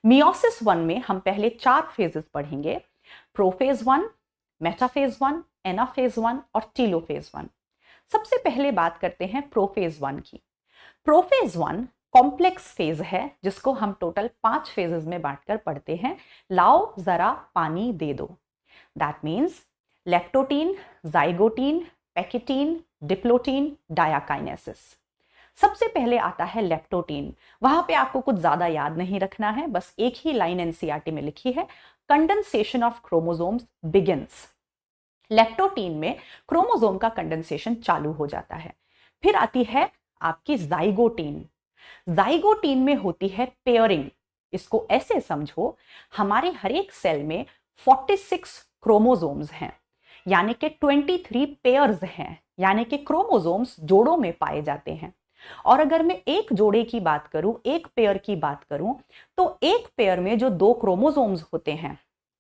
S1: मियोसिस 1 में हम पहले 4 फेजेस पढ़ेंगे, प्रोफेज 1, मेटाफेज 1, एनाफेज 1 और टीलोफेज 1। सबसे पहले बात करते हैं प्रोफेज 1 की। प्रोफेज 1 कॉम्प्लेक्स फेज है जिसको हम टोटल 5 फेजेस में बांटकर पढ़ते हैं। लाओ जरा पानी दे दो। That means leptotene, zygotene, pachytene, diplotene, diakinesis. सबसे पहले आता है लेप्टोटीन। वहां पे आपको कुछ ज्यादा याद नहीं रखना है, बस एक ही लाइन एनसीईआरटी में लिखी है, condensation of chromosomes begins. Leptotene में क्रोमोसोम का कंडेंसेशन चालू हो जाता है। फिर आती है आपकी जाइगोटीन। जाइगोटीन में होती है पेयरिंग। इसको ऐसे समझो, हमारे हर एक सेल में 46 क्रोमोसोम्स हैं, यानी कि 23 पेयर्स हैं, यानी कि क्रोमोसोम्स जोड़ों में पाए जाते हैं। और अगर मैं एक जोड़े की बात करूं, एक पेयर की बात करूं, तो एक पेयर में जो 2 क्रोमोसोम्स होते हैं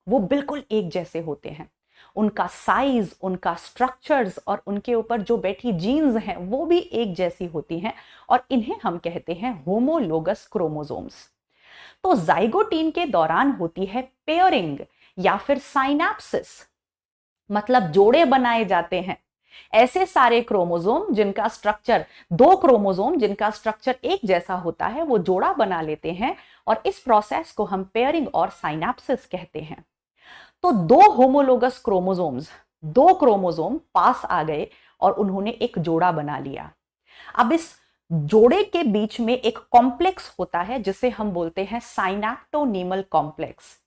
S1: वो बिल्कुल एक जैसे होते हैं। उनका साइज, उनका स्ट्रक्चर्स और उनके ऊपर जो बैठी जीन्स हैं वो भी एक जैसी होती हैं और इन्हें हम कहते हैं होमोलोगस क्रोमोसोम्स। तो जाइगोटीन के दौरान होती है पेयरिंग या फिर साइनैप्सिस, मतलब जोड़े बनाए जाते हैं। ऐसे सारे क्रोमोसोम जिनका स्ट्रक्चर 2 क्रोमोसोम जिनका स्ट्रक्चर एक जैसा होता है वो जोड़ा बना लेते हैं और इस प्रोसेस को हम पेयरिंग और साइनैप्सिस कहते हैं। तो 2 होमोलोगस क्रोमोसोम्स, 2 क्रोमोसोम पास आ गए और उन्होंने एक जोड़ा बना लिया। अब इस जोड़े के बीच में एक कॉम्प्लेक्स होता है जिसे हम बोलते हैं साइनैप्टोनीमल कॉम्प्लेक्स।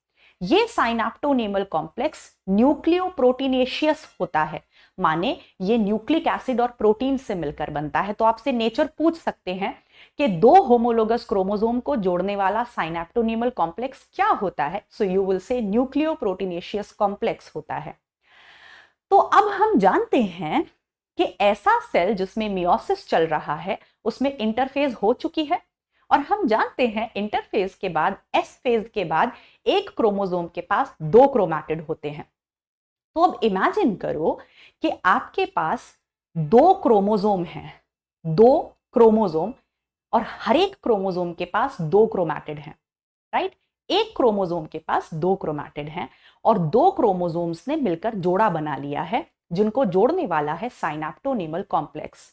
S1: ये साइनैप्टोनीमल कॉम्प्लेक्स न्यूक्लियोप्रोटीनेशियस होता है, माने ये न्यूक्लिक एसिड और प्रोटीन से मिलकर बनता है। तो आपसे नेचर पूछ सकते हैं कि दो होमोलोगस क्रोमोसोम को जोड़ने वाला साइनैप्टोनीमल कॉम्प्लेक्स क्या होता है? So you will say न्यूक्लियोप्रोटीनेशियस complex होता है। तो अब हम जानते हैं कि ऐसा सेल जिसमें मियोसिस चल रहा है उसमें इंटरफेज हो चुकी है, और हम जानते हैं इंटरफेज के बाद, एस फेज के बाद, एक क्रोमोसोम के पास दो क्रोमैटिड होते हैं। तो अब इमेजिन करो कि आपके पास दो क्रोमोसोम हैं, दो क्रोमोसोम, और हर एक क्रोमोसोम के पास दो क्रोमैटिड हैं, राइट? एक क्रोमोसोम के पास दो क्रोमैटिड हैं और दो क्रोमोसोम्स ने मिलकर जोड़ा बना लिया है, जिनको जोड़ने वाला है साइनैप्टोनीमल कॉम्प्लेक्स।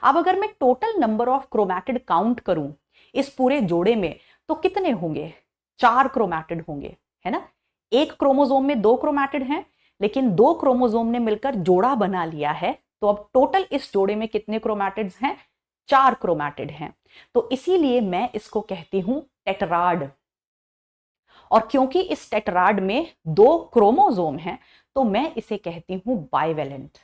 S1: अब अगर मैं total number of chromatid count करूं इस पूरे जोड़े में, तो कितने होंगे? 4 क्रोमैटिड होंगे, है ना? एक क्रोमोसोम में दो क्रोमैटिड हैं, लेकिन दो क्रोमोसोम ने मिलकर जोड़ा बना लिया है, तो अब टोटल इस जोड़े में कितने क्रोमैटिड्स हैं? 4 क्रोमैटिड हैं। तो इसीलिए मैं इसको कहती हूं टेट्राड। और क्योंकि इस टेट्राड में दो क्रोमोसोम हैं, तो मैं इसे कहती हूं बाइवेलेंट।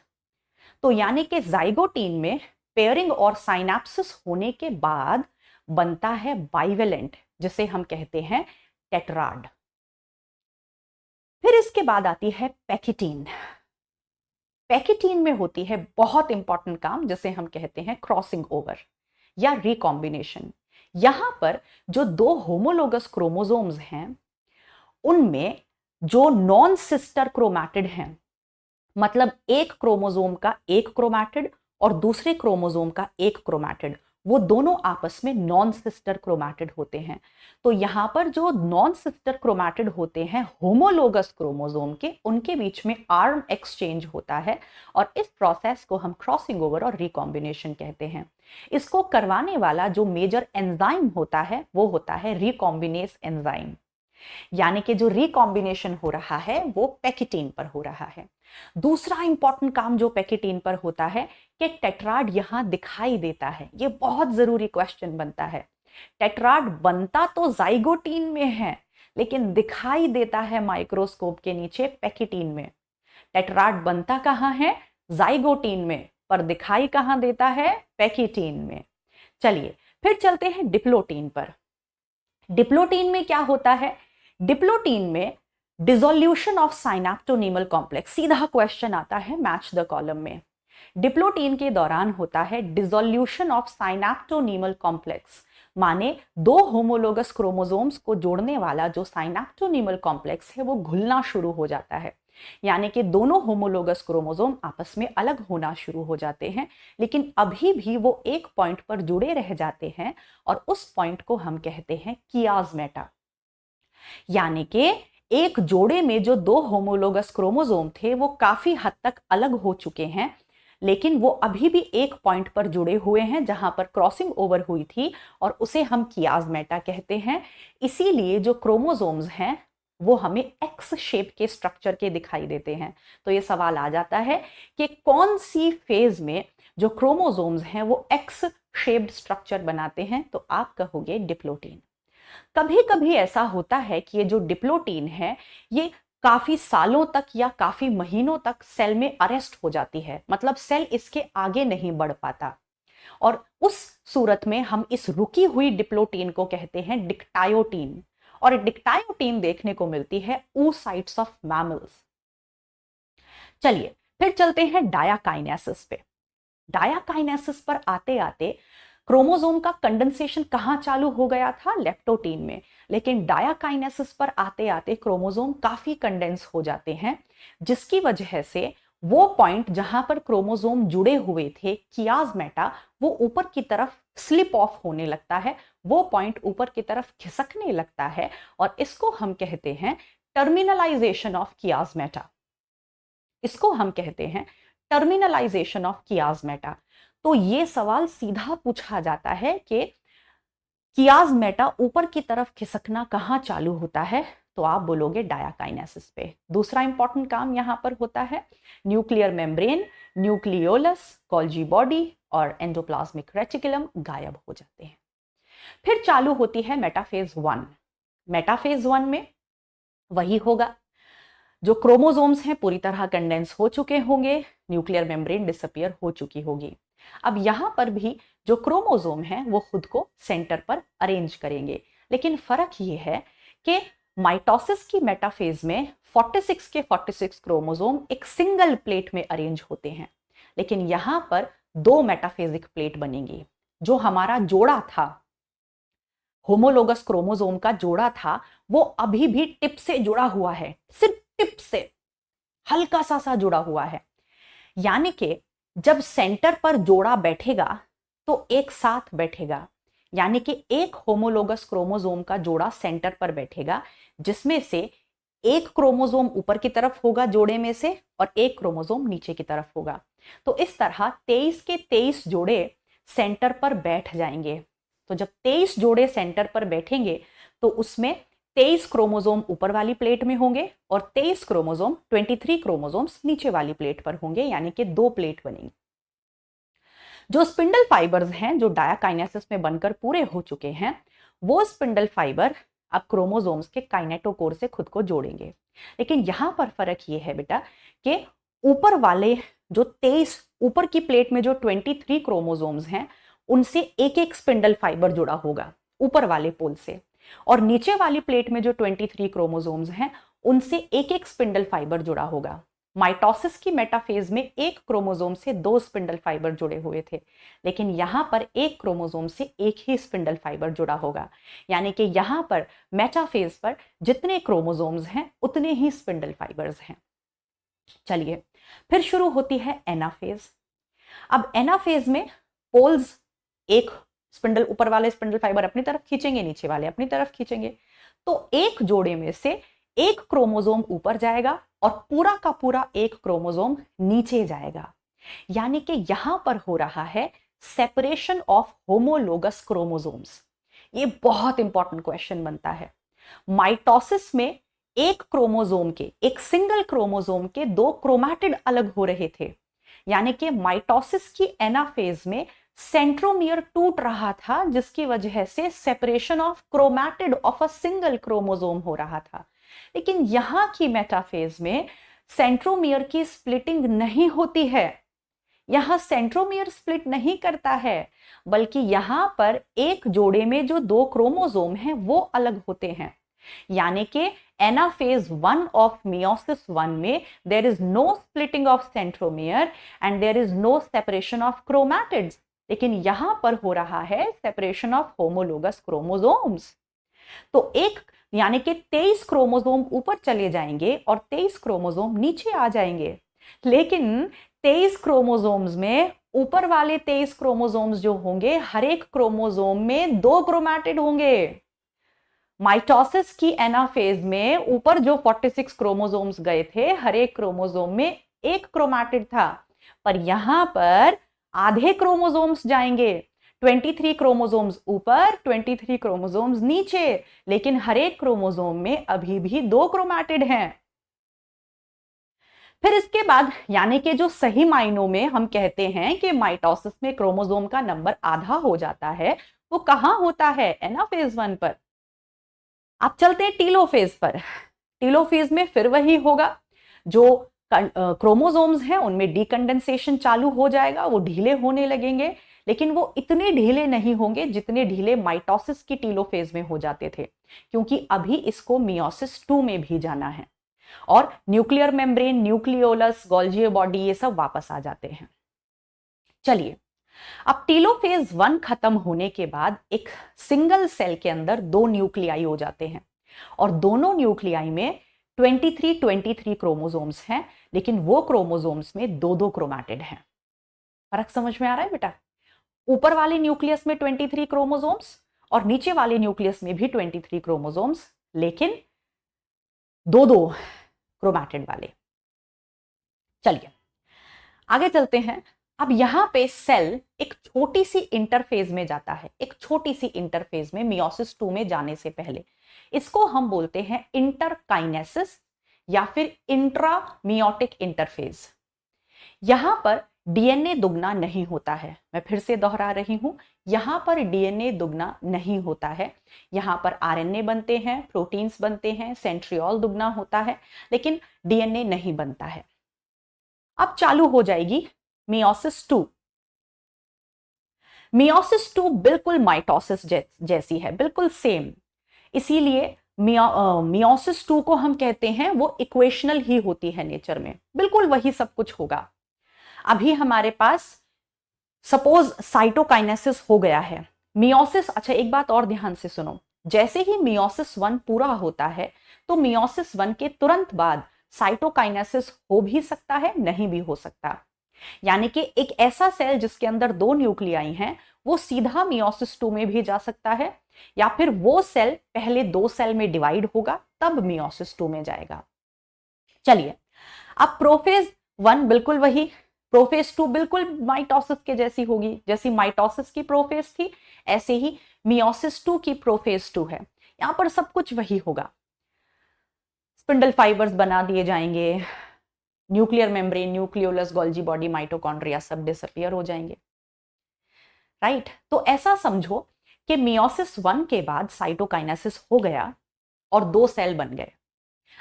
S1: तो यानी कि जाइगोटीन में पेयरिंग और साइनैप्सिस होने के बाद बनता है बाइवेलेंट, जिसे हम कहते हैं टेट्राड। फिर इसके बाद आती है पैकिटीन। पैकिटीन में होती है बहुत इंपॉर्टेंट काम, जिसे हम कहते हैं क्रॉसिंग ओवर या रिकॉम्बिनेशन। यहां पर जो दो होमोलोगस क्रोमोसोम्स हैं उनमें जो नॉन सिस्टर क्रोमैटिड हैं, मतलब एक क्रोमोसोम का एक क्रोमैटिड और दूसरे क्रोमोसोम का एक क्रोमैटिड, वो दोनों आपस में नॉन सिस्टर क्रोमैटिड होते हैं। तो यहां पर जो नॉन सिस्टर क्रोमैटिड होते हैं होमोलोगस क्रोमोसोम के, उनके बीच में आर्म एक्सचेंज होता है, और इस प्रोसेस को हम क्रॉसिंग ओवर और रिकॉम्बिनेशन कहते हैं। इसको करवाने वाला जो मेजर एंजाइम होता है वो होता है रिकॉम्बिनेस एंजाइम। यानी कि जो रिकॉम्बिनेशन हो रहा है वो पैकिटीन पर हो रहा है। दूसरा इंपॉर्टेंट काम जो पैकिटीन पर होता है कि टेट्राड यहां दिखाई देता है। ये बहुत जरूरी क्वेश्चन बनता है। टेट्राड बनता तो जाइगोटीन में है, लेकिन दिखाई देता है माइक्रोस्कोप के नीचे पैकिटीन में। टेट्राड बनता कहां है? जाइगोटीन में, पर दिखाई कहां देता है? पैकिटीन में। चलिए फिर चलते हैं डिप्लोटीन पर। डिप्लोटीन में क्या होता है? डिप्लोटीन में डिसोल्यूशन ऑफ साइनैप्टोनीमल कॉम्प्लेक्स, सीधा क्वेश्चन आता है मैच द कॉलम में। डिप्लोटीन के दौरान होता है डिसोल्यूशन ऑफ साइनैप्टोनीमल कॉम्प्लेक्स, माने दो होमोलोगस क्रोमोसोम्स को जोड़ने वाला जो साइनैप्टोनीमल कॉम्प्लेक्स है वो घुलना शुरू हो जाता है। यानी कि दोनों होमोलोगस क्रोमोसोम आपस में अलग होना शुरू हो जाते हैं, लेकिन अभी भी वो एक पॉइंट पर जुड़े रह जाते हैं, और उस पॉइंट को हम कहते हैं कियाज्मेटा। यानी कि एक जोड़े में जो दो होमोलोगस क्रोमोसोम थे वो काफी हद तक अलग हो चुके हैं, लेकिन वो अभी भी एक पॉइंट पर जुड़े हुए हैं जहां पर क्रॉसिंग ओवर हुई थी, और उसे हम कियाज्मेटा कहते हैं। इसीलिए जो क्रोमोसोम्स हैं वो हमें एक्स शेप के स्ट्रक्चर के दिखाई देते हैं। तो ये सवाल आ जाता है कि कौन सी फेज में जो क्रोमोसोम्स हैं वो एक्स शेप्ड स्ट्रक्चर बनाते हैं? तो आप कहोगे डिप्लोटीन। कभी कभी ऐसा होता है कि ये जो डिप्लोटीन है ये काफी सालों तक या काफी महीनों तक सेल में अरेस्ट हो जाती है, मतलब सेल इसके आगे नहीं बढ़ पाता, और उस सूरत में हम इस रुकी हुई डिप्लोटीन को कहते हैं डिक्टायोटीन। और डिक्टायोटीन देखने को मिलती है oocytes ऑफ मैमल्स। चलिए फिर चलते हैं डायाकाइनेसिस पे। डायाकाइनेसिस पर आते आते क्रोमोसोम का कंडेंसेशन कहां चालू हो गया था? लेप्टोटीन में। लेकिन डायाकाइनेसिस पर आते आते क्रोमोसोम काफी कंडेंस हो जाते हैं, जिसकी वजह से वो पॉइंट जहां पर क्रोमोसोम जुड़े हुए थे कियाज्मेटा, वो ऊपर की तरफ स्लिप ऑफ होने लगता है, वो पॉइंट ऊपर की तरफ खिसकने लगता है, और इसको हम कहते हैं टर्मिनलाइजेशन ऑफ कियाज्मेटा। इसको हम कहते हैं टर्मिनलाइजेशन ऑफ कियाज्मेटा। तो ये सवाल सीधा पूछा जाता है कि कियाज्मेटा ऊपर की तरफ खिसकना कहां चालू होता है? तो आप बोलोगे डायाकाइनेसिस पे। दूसरा इंपॉर्टेंट काम यहां पर होता है nuclear membrane, nucleolus, Golgi body और एंडोप्लाज्मिक रेटिकुलम गायब हो जाते हैं। फिर चालू होती है मेटाफेज 1। मेटाफेज 1 में वही होगा, जो क्रोमोसोम्स हैं पूरी तरह कंडेंस हो चुके होंगे, न्यूक्लियर मेम्ब्रेन डिसअपियर हो चुकी होगी। अब यहां पर भी जो क्रोमोसोम है वो खुद को सेंटर पर अरेंज करेंगे, लेकिन फर्क ये है कि माइटोसिस की मेटाफेज में 46 के 46 क्रोमोसोम एक सिंगल प्लेट में अरेंज होते हैं, लेकिन यहां पर दो मेटाफेजिक प्लेट बनेंगी। जो हमारा जोड़ा था, होमोलोगस क्रोमोसोम का जोड़ा था, वो अभी भी टिप से जुड़ा हुआ है, सिर्फ टिप से हल्का सा जुड़ा हुआ है। यानी कि जब सेंटर पर जोड़ा बैठेगा तो एक साथ बैठेगा, यानी कि एक होमोलोगस क्रोमोसोम का जोड़ा सेंटर पर बैठेगा, जिसमें से एक क्रोमोसोम ऊपर की तरफ होगा जोड़े में से और एक क्रोमोसोम नीचे की तरफ होगा। तो इस तरह 23 के 23 जोड़े सेंटर पर बैठ जाएंगे। तो जब 23 जोड़े सेंटर पर बैठेंगे तो उसमें 23 क्रोमोसोम ऊपर वाली प्लेट में होंगे और 23 क्रोमोसोम 23 क्रोमोसोम्स नीचे वाली प्लेट पर होंगे, यानी कि दो प्लेट बनेंगी। जो स्पिंडल फाइबर्स हैं जो डायाकाइनेसिस में बनकर पूरे हो चुके हैं, वो स्पिंडल फाइबर अब क्रोमोसोम्स के काइनेटोकोर से खुद को जोड़ेंगे। लेकिन यहां पर फर्क ये है बेटा कि ऊपर वाले जो 23 ऊपर की प्लेट में जो 23 क्रोमोसोम्स हैं उनसे एक एक स्पिंडल फाइबर जुड़ा होगा ऊपर वाले पोल से, और नीचे वाली प्लेट में जो 23 क्रोमोसोम्स हैं उनसे एक एक स्पिंडल फाइबर जुड़ा होगा। माइटोसिस की मेटाफेज में एक क्रोमोसोम से दो स्पिंडल फाइबर जुड़े हुए थे, लेकिन यहां पर एक क्रोमोसोम से एक ही स्पिंडल फाइबर जुड़ा होगा, यानी कि यहां पर मेटाफेज पर जितने क्रोमोसोम्स हैं उतने ही स्पिंडल फाइबर्स हैं। चलिए फिर शुरू होती है एनाफेज। अब एनाफेज में पोल्स एक स्पिंडल ऊपर वाले स्पिंडल फाइबर अपनी तरफ खींचेंगे, नीचे वाले अपनी तरफ खींचेंगे, तो एक जोड़े में से एक क्रोमोसोम ऊपर जाएगा और पूरा का पूरा एक क्रोमोसोम नीचे जाएगा। यानी कि यहां पर हो रहा है सेपरेशन ऑफ होमोलोगस क्रोमोसोम्स। ये बहुत इंपॉर्टेंट क्वेश्चन बनता है। माइटोसिस में एक क्रोमोसोम के, एक सिंगल क्रोमोसोम के दो क्रोमैटिड अलग हो रहे थे, यानी कि माइटोसिस की एनाफेज में सेंट्रोमियर टूट रहा था, जिसकी वजह से separation of chromatid of a single chromosome हो रहा था। लेकिन यहां की मेटाफेज में सेंट्रोमियर की स्प्लिटिंग नहीं होती है। यहां सेंट्रोमियर स्प्लिट नहीं करता है, बल्कि यहां पर एक जोड़े में जो दो क्रोमोसोम हैं वो अलग होते हैं। यानी कि एनाफेज 1 ऑफ मियोसिस 1 में there is no splitting of centromere and there is no separation of chromatids, लेकिन यहां पर हो रहा है सेपरेशन ऑफ होमोलोगस क्रोमोसोम्स। तो एक यानी कि 23 क्रोमोसोम ऊपर चले जाएंगे और 23 क्रोमोसोम नीचे आ जाएंगे, लेकिन 23 क्रोमोसोम्स में ऊपर वाले 23 क्रोमोसोम्स जो होंगे, हर एक क्रोमोसोम में दो क्रोमैटिड होंगे। माइटोसिस की एनाफेज में ऊपर जो 46 क्रोमोसोम्स गए थे, हर एक क्रोमोसोम में एक क्रोमैटिड था, पर यहां पर आधे क्रोमोसोम्स जाएंगे, 23 क्रोमोसोम्स ऊपर 23 क्रोमोसोम्स नीचे, लेकिन हर एक क्रोमोसोम में अभी भी दो क्रोमैटिड हैं। फिर इसके बाद यानी कि जो सही मायनों में हम कहते हैं कि माइटोसिस में क्रोमोसोम का नंबर आधा हो जाता है, वो कहां होता है? एनाफेज 1 पर। अब चलते हैं टीलोफेज पर। टीलोफेज में फिर वही होगा, जो क्रोमोसोम्स हैं उनमें डीकंडेंसेशन चालू हो जाएगा, वो ढीले होने लगेंगे, लेकिन वो इतने ढीले नहीं होंगे जितने ढीले माइटोसिस की टीलोफेज में हो जाते थे, क्योंकि अभी इसको मियोसिस 2 में भी जाना है और nuclear membrane, nucleolus, Golgi body ये सब वापस आ जाते हैं। चलिए, अब टीलोफेज 1 खत्म होने के बाद एक सिंगल सेल के अंदर दो न्यूक्लियाई हो जाते हैं और दोनों न्यूक्लियाई में 23 क्रोमोसोम्स हैं, लेकिन वो क्रोमोसोम्स में दो दो क्रोमैटिड हैं। फर्क समझ में आ रहा है बेटा? ऊपर वाले न्यूक्लियस में 23 क्रोमोसोम्स और नीचे वाले न्यूक्लियस में भी 23 क्रोमोसोम्स, लेकिन दो दो क्रोमैटिड वाले। चलिए आगे चलते हैं। अब यहां पे सेल एक छोटी सी इंटरफेज में जाता है, एक छोटी सी इंटरफेज में मियोसिस 2 में जाने से पहले। इसको हम बोलते हैं इंटरकाइनेसिस या फिर इंट्रामियोटिक इंटरफेज। यहां पर डीएनए दुगना नहीं होता है। मैं फिर से दोहरा रही हूं, यहां पर डीएनए दुगना नहीं होता है। यहां पर आरएनए बनते हैं, प्रोटीन्स बनते हैं, सेंट्रियोल दुगना होता है, लेकिन डीएनए नहीं बनता है। अब चालू हो जाएगी मियोसिस 2। मियोसिस 2 बिल्कुल माइटोसिस जैसी है, बिल्कुल सेम। इसीलिए मियोसिस 2 को हम कहते हैं वो इक्वेशनल ही होती है नेचर में, बिल्कुल वही सब कुछ होगा। अभी हमारे पास सपोज साइटोकाइनेसिस हो गया है, मियोसिस, अच्छा एक बात और ध्यान से सुनो, जैसे ही मियोसिस 1 पूरा होता है तो मियोसिस 1 के तुरंत बाद साइटोकाइनेसिस हो भी सकता है, नहीं भी हो सकता। यानी कि एक ऐसा सेल जिसके अंदर 2 न्यूक्लियाई हैं वो सीधा मियोसिस 2 में भी जा सकता है, या फिर वो सेल पहले 2 सेल में डिवाइड होगा तब मियोसिस 2 में जाएगा। चलिए, अब प्रोफेज 1 बिल्कुल वही, प्रोफेज 2 बिल्कुल माइटोसिस के जैसी होगी, जैसी माइटोसिस की प्रोफेज थी ऐसे ही मियोसिस 2 की प्रोफेज 2 है। यहां पर सब कुछ वही होगा, स्पिंडल फाइबर्स बना दिए जाएंगे, nuclear membrane, nucleolus, Golgi body, mitochondria सब डिसअपियर हो जाएंगे, राइट। तो ऐसा समझो कि मियोसिस 1 के बाद साइटोकाइनेसिस हो गया और 2 सेल बन गए।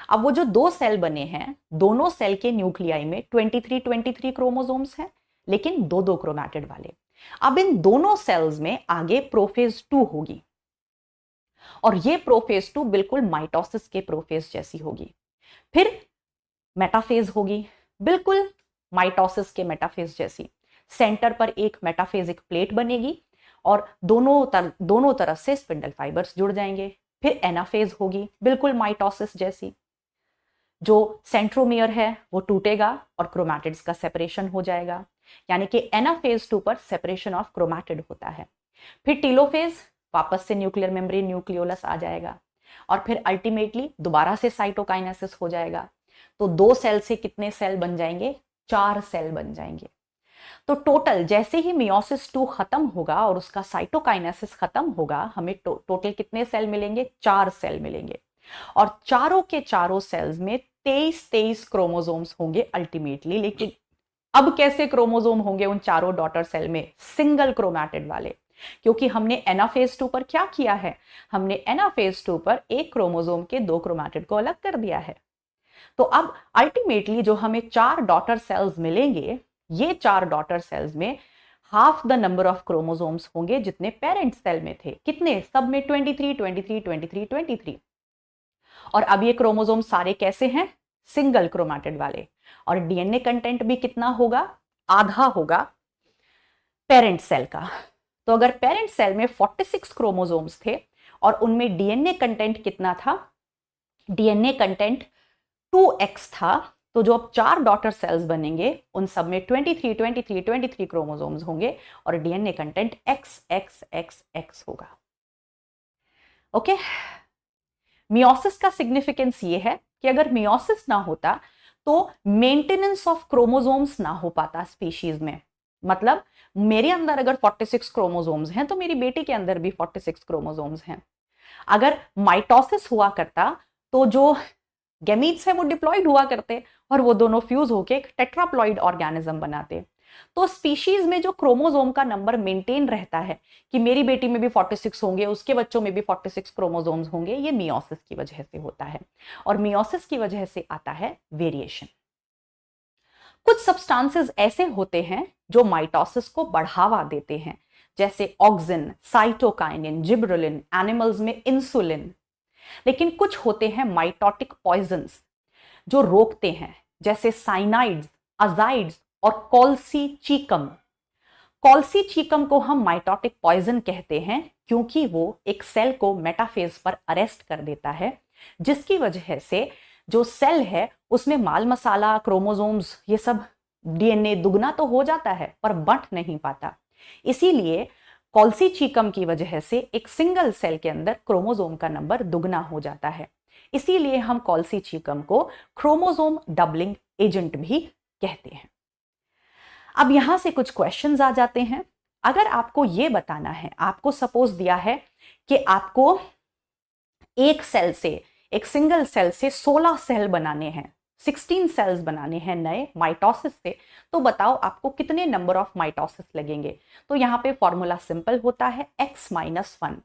S1: अब वो जो 2 सेल बने हैं, दोनों सेल के न्यूक्लियाई में 23 क्रोमोसोम्स हैं, लेकिन 2 क्रोमैटिड वाले। अब इन दोनों सेल्स में आगे प्रोफेज 2 होगी, और ये प्रोफेज 2 बिल्कुल माइटोसिस के प्रोफेज जैसी होगी। फिर मेटाफेज होगी, बिल्कुल माइटोसिस के मेटाफेज जैसी। सेंटर पर एक मेटाफेजिक प्लेट बनेगी और दोनों तरफ से स्पिंडल फाइबर्स जुड़ जाएंगे। फिर एनाफेज होगी, बिल्कुल माइटोसिस जैसी। जो सेंट्रोमियर है वो टूटेगा और क्रोमैटिड्स का सेपरेशन हो जाएगा, यानी कि एनाफेज 2 पर सेपरेशन ऑफ क्रोमैटिड होता है। फिर टीलोफेज, वापस से न्यूक्लियर मेम्ब्रेन, न्यूक्लियोलस आ जाएगा, और फिर अल्टीमेटली दोबारा से साइटोकाइनेसिस हो जाएगा। तो 2 सेल से कितने सेल बन जाएंगे? 4 सेल बन जाएंगे। तो टोटल जैसे ही मियोसिस 2 खत्म होगा और उसका साइटोकाइनेसिस खत्म होगा, हमें टोटल कितने सेल मिलेंगे? 4 सेल मिलेंगे, और चारों के चारों सेल्स में 23 क्रोमोसोम्स होंगे अल्टीमेटली। लेकिन अब कैसे क्रोमोसोम होंगे उन चारों डॉटर सेल में? सिंगल क्रोमैटिड वाले, क्योंकि हमने एनाफेज 2 पर क्या किया है? हमने एनाफेज 2 पर एक क्रोमोसोम के 2 क्रोमैटिड को अलग कर दिया है। तो अब अल्टीमेटली जो हमें 4 डॉटर सेल्स मिलेंगे, ये 4 डॉटर सेल्स में half the number of chromosomes होंगे जितने पेरेंट सेल में थे। कितने? सब में 23। और अब ये क्रोमोसोम सारे कैसे हैं? सिंगल क्रोमैटिड वाले। और डीएनए कंटेंट भी कितना होगा? आधा होगा पेरेंट सेल का। तो अगर पेरेंट सेल में 46 क्रोमोसोम्स थे और उनमें डीएनए कंटेंट कितना था? डीएनए कंटेंट 2x था। तो जो अब 4 डॉटर सेल्स बनेंगे उन सब में 23 क्रोमोसोम्स होंगे और डीएनए कंटेंट XXXX होगा। ओके, मियोसिस का सिग्निफिकेंस ये है कि अगर मियोसिस ना होता तो मेंटेनेंस ऑफ क्रोमोसोम्स ना हो पाता स्पीशीज में। मतलब मेरे अंदर अगर 46 क्रोमोसोम्स हैं तो मेरी बेटी के अंदर भी 46 क्रोमोसोम्स हैं। अगर माइटोसिस हुआ करता तो जो गैमीट्स हैं वो डिप्लॉयड हुआ करते और वो दोनों फ्यूज होके एक टेट्राप्लॉइड ऑर्गेनिज्म बनाते। तो स्पीशीज में जो क्रोमोसोम का नंबर मेंटेन रहता है कि मेरी बेटी में भी 46 होंगे, उसके बच्चों में भी 46 क्रोमोसोम्स होंगे, ये मियोसिस की वजह से होता है। और मियोसिस की वजह से आता है वेरिएशन। कुछ सब्सटेंसेस ऐसे होते हैं जो माइटोसिस को बढ़ावा देते हैं, जैसे ऑक्सिन, साइटोकाइनिन, जिबरेलिन, एनिमल्स में इंसुलिन। लेकिन कुछ होते हैं माइटोटिक पॉइजन्स जो रोकते हैं, जैसे साइनाइड्स, अजाइड्स और कॉल्सीचीकम। कॉल्सीचीकम को हम माइटोटिक पॉइजन कहते हैं क्योंकि वो एक सेल को मेटाफेज पर अरेस्ट कर देता है, जिसकी वजह से जो सेल है उसमें माल मसाला, क्रोमोसोम्स, ये सब डीएनए दुगना तो हो जाता है पर बंट नहीं पाता। इसीलिए कॉल्सीचीकम की वजह से एक सिंगल सेल के अंदर क्रोमोसोम का नंबर दुगना हो जाता है। इसीलिए हम कॉल्सीचीकम को क्रोमोसोम डबलिंग एजेंट भी कहते हैं। अब यहां से कुछ क्वेश्चंस आ जाते हैं। अगर आपको यह बताना है, आपको सपोज दिया है कि आपको एक सेल से, एक सिंगल सेल से 16 सेल बनाने हैं, 16 सेल्स बनाने हैं नए माइटोसिस से, तो बताओ आपको कितने नंबर ऑफ माइटोसिस लगेंगे? तो यहाँ पे फॉर्मूला सिंपल होता है x-1।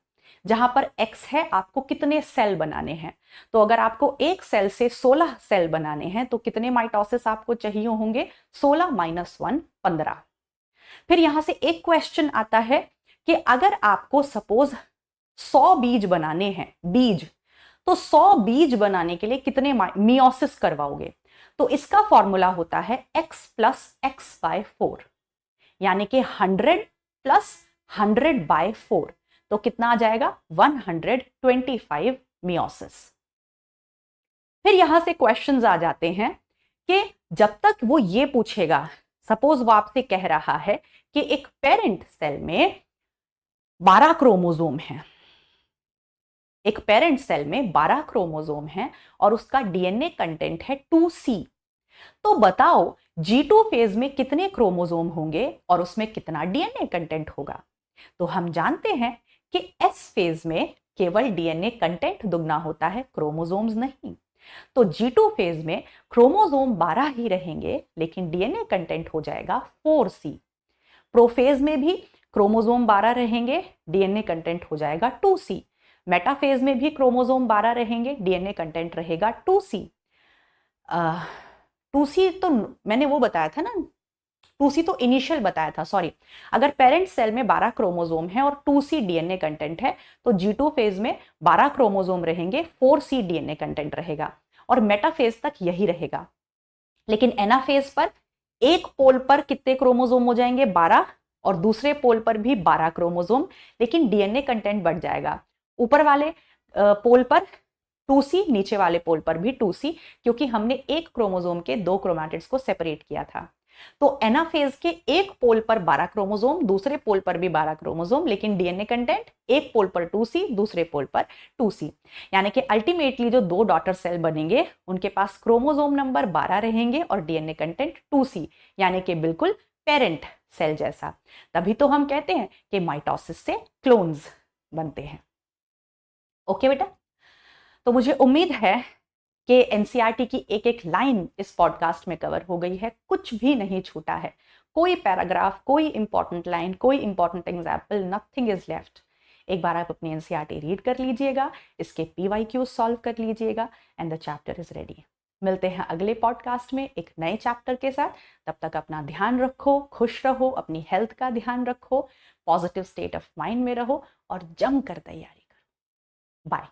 S1: जहां पर x है आपको कितने सेल बनाने हैं। तो अगर आपको एक सेल से 16 सेल बनाने हैं तो कितने माइटोसिस आपको चाहिए होंगे? 16 - 1 15। फिर यहां से एक क्वेश्चन आता है कि अगर आपको सपोज 100 बीज बनाने हैं, बीज, तो 100 बीज बनाने के लिए कितने मियोसिस करवाओगे? तो इसका फॉर्मूला होता है x प्लस एक्स बाय 4, यानी कि 100 प्लस 100/4, तो कितना आ जाएगा? 125 मियोसिस। फिर यहां से क्वेश्चंस आ जाते हैं कि जब तक वो ये पूछेगा, सपोज वो आपसे कह रहा है कि एक पेरेंट सेल में 12 क्रोमोसोम हैं, एक पेरेंट सेल में 12 क्रोमोसोम हैं और उसका डीएनए कंटेंट है 2C, तो बताओ G2 फेज में कितने क्रोमोसोम होंगे और उसमें कितना डीएनए कंटेंट होगा? तो हम जानते हैं कि S फेज में केवल डीएनए कंटेंट दुगना होता है, क्रोमोसोम्स नहीं। तो G2 फेज में क्रोमोसोम 12 ही रहेंगे, लेकिन डीएनए कंटेंट हो जाएगा 4C। प्रोफेज में भी क्रोमोसोम 12 रहेंगे, डीएनए कंटेंट हो जाएगा 2C। मेटाफेज में भी क्रोमोसोम 12 रहेंगे, डीएनए कंटेंट रहेगा 2C। 2C तो मैंने वो बताया था ना, 2C तो इनिशियल बताया था, सॉरी। अगर पेरेंट सेल में 12 क्रोमोसोम है और 2C डीएनए कंटेंट है, तो G2 फेज में 12 क्रोमोसोम रहेंगे, 4C डीएनए कंटेंट रहेगा, और मेटाफेज तक यही रहेगा। लेकिन एनाफेज पर एक पोल पर कितने क्रोमोसोम हो जाएंगे? 12, और दूसरे पोल पर भी 12 क्रोमोसोम, लेकिन डीएनए कंटेंट बढ़ जाएगा। ऊपर वाले पोल पर 2C, नीचे वाले पोल पर भी 2C, क्योंकि हमने एक क्रोमोसोम के 2 क्रोमैटिड्स को सेपरेट किया था। तो एनाफेज के एक पोल पर 12 क्रोमोसोम, दूसरे पोल पर भी 12 क्रोमोसोम, लेकिन डीएनए कंटेंट एक पोल पर 2C, दूसरे पोल पर 2C, यानी कि अल्टीमेटली जो 2 डॉटर सेल बनेंगे उनके पास क्रोमोसोम नंबर 12 रहेंगे और डीएनए कंटेंट 2C, यानी कि बिल्कुल पेरेंट सेल जैसा। तभी तो हम कहते हैं कि माइटोसिस से क्लोन्स बनते हैं। ओके बेटा, तो मुझे उम्मीद है कि एनसीईआरटी की एक एक लाइन इस पॉडकास्ट में कवर हो गई है, कुछ भी नहीं छूटा है, कोई पैराग्राफ, कोई इंपॉर्टेंट लाइन, कोई important example, nothing is left. एक बार आप अपनी एनसीईआरटी रीड कर लीजिएगा, इसके पीवाईक्यू सॉल्व कर लीजिएगा, and the chapter is ready. मिलते हैं अगले पॉडकास्ट में एक नए चैप्टर के साथ। तब तक अपना ध्यान रखो, खुश रहो, अपनी हेल्थ का ध्यान रखो, पॉजिटिव स्टेट ऑफ माइंड में रहो और जम कर तैयारी करो। बाय।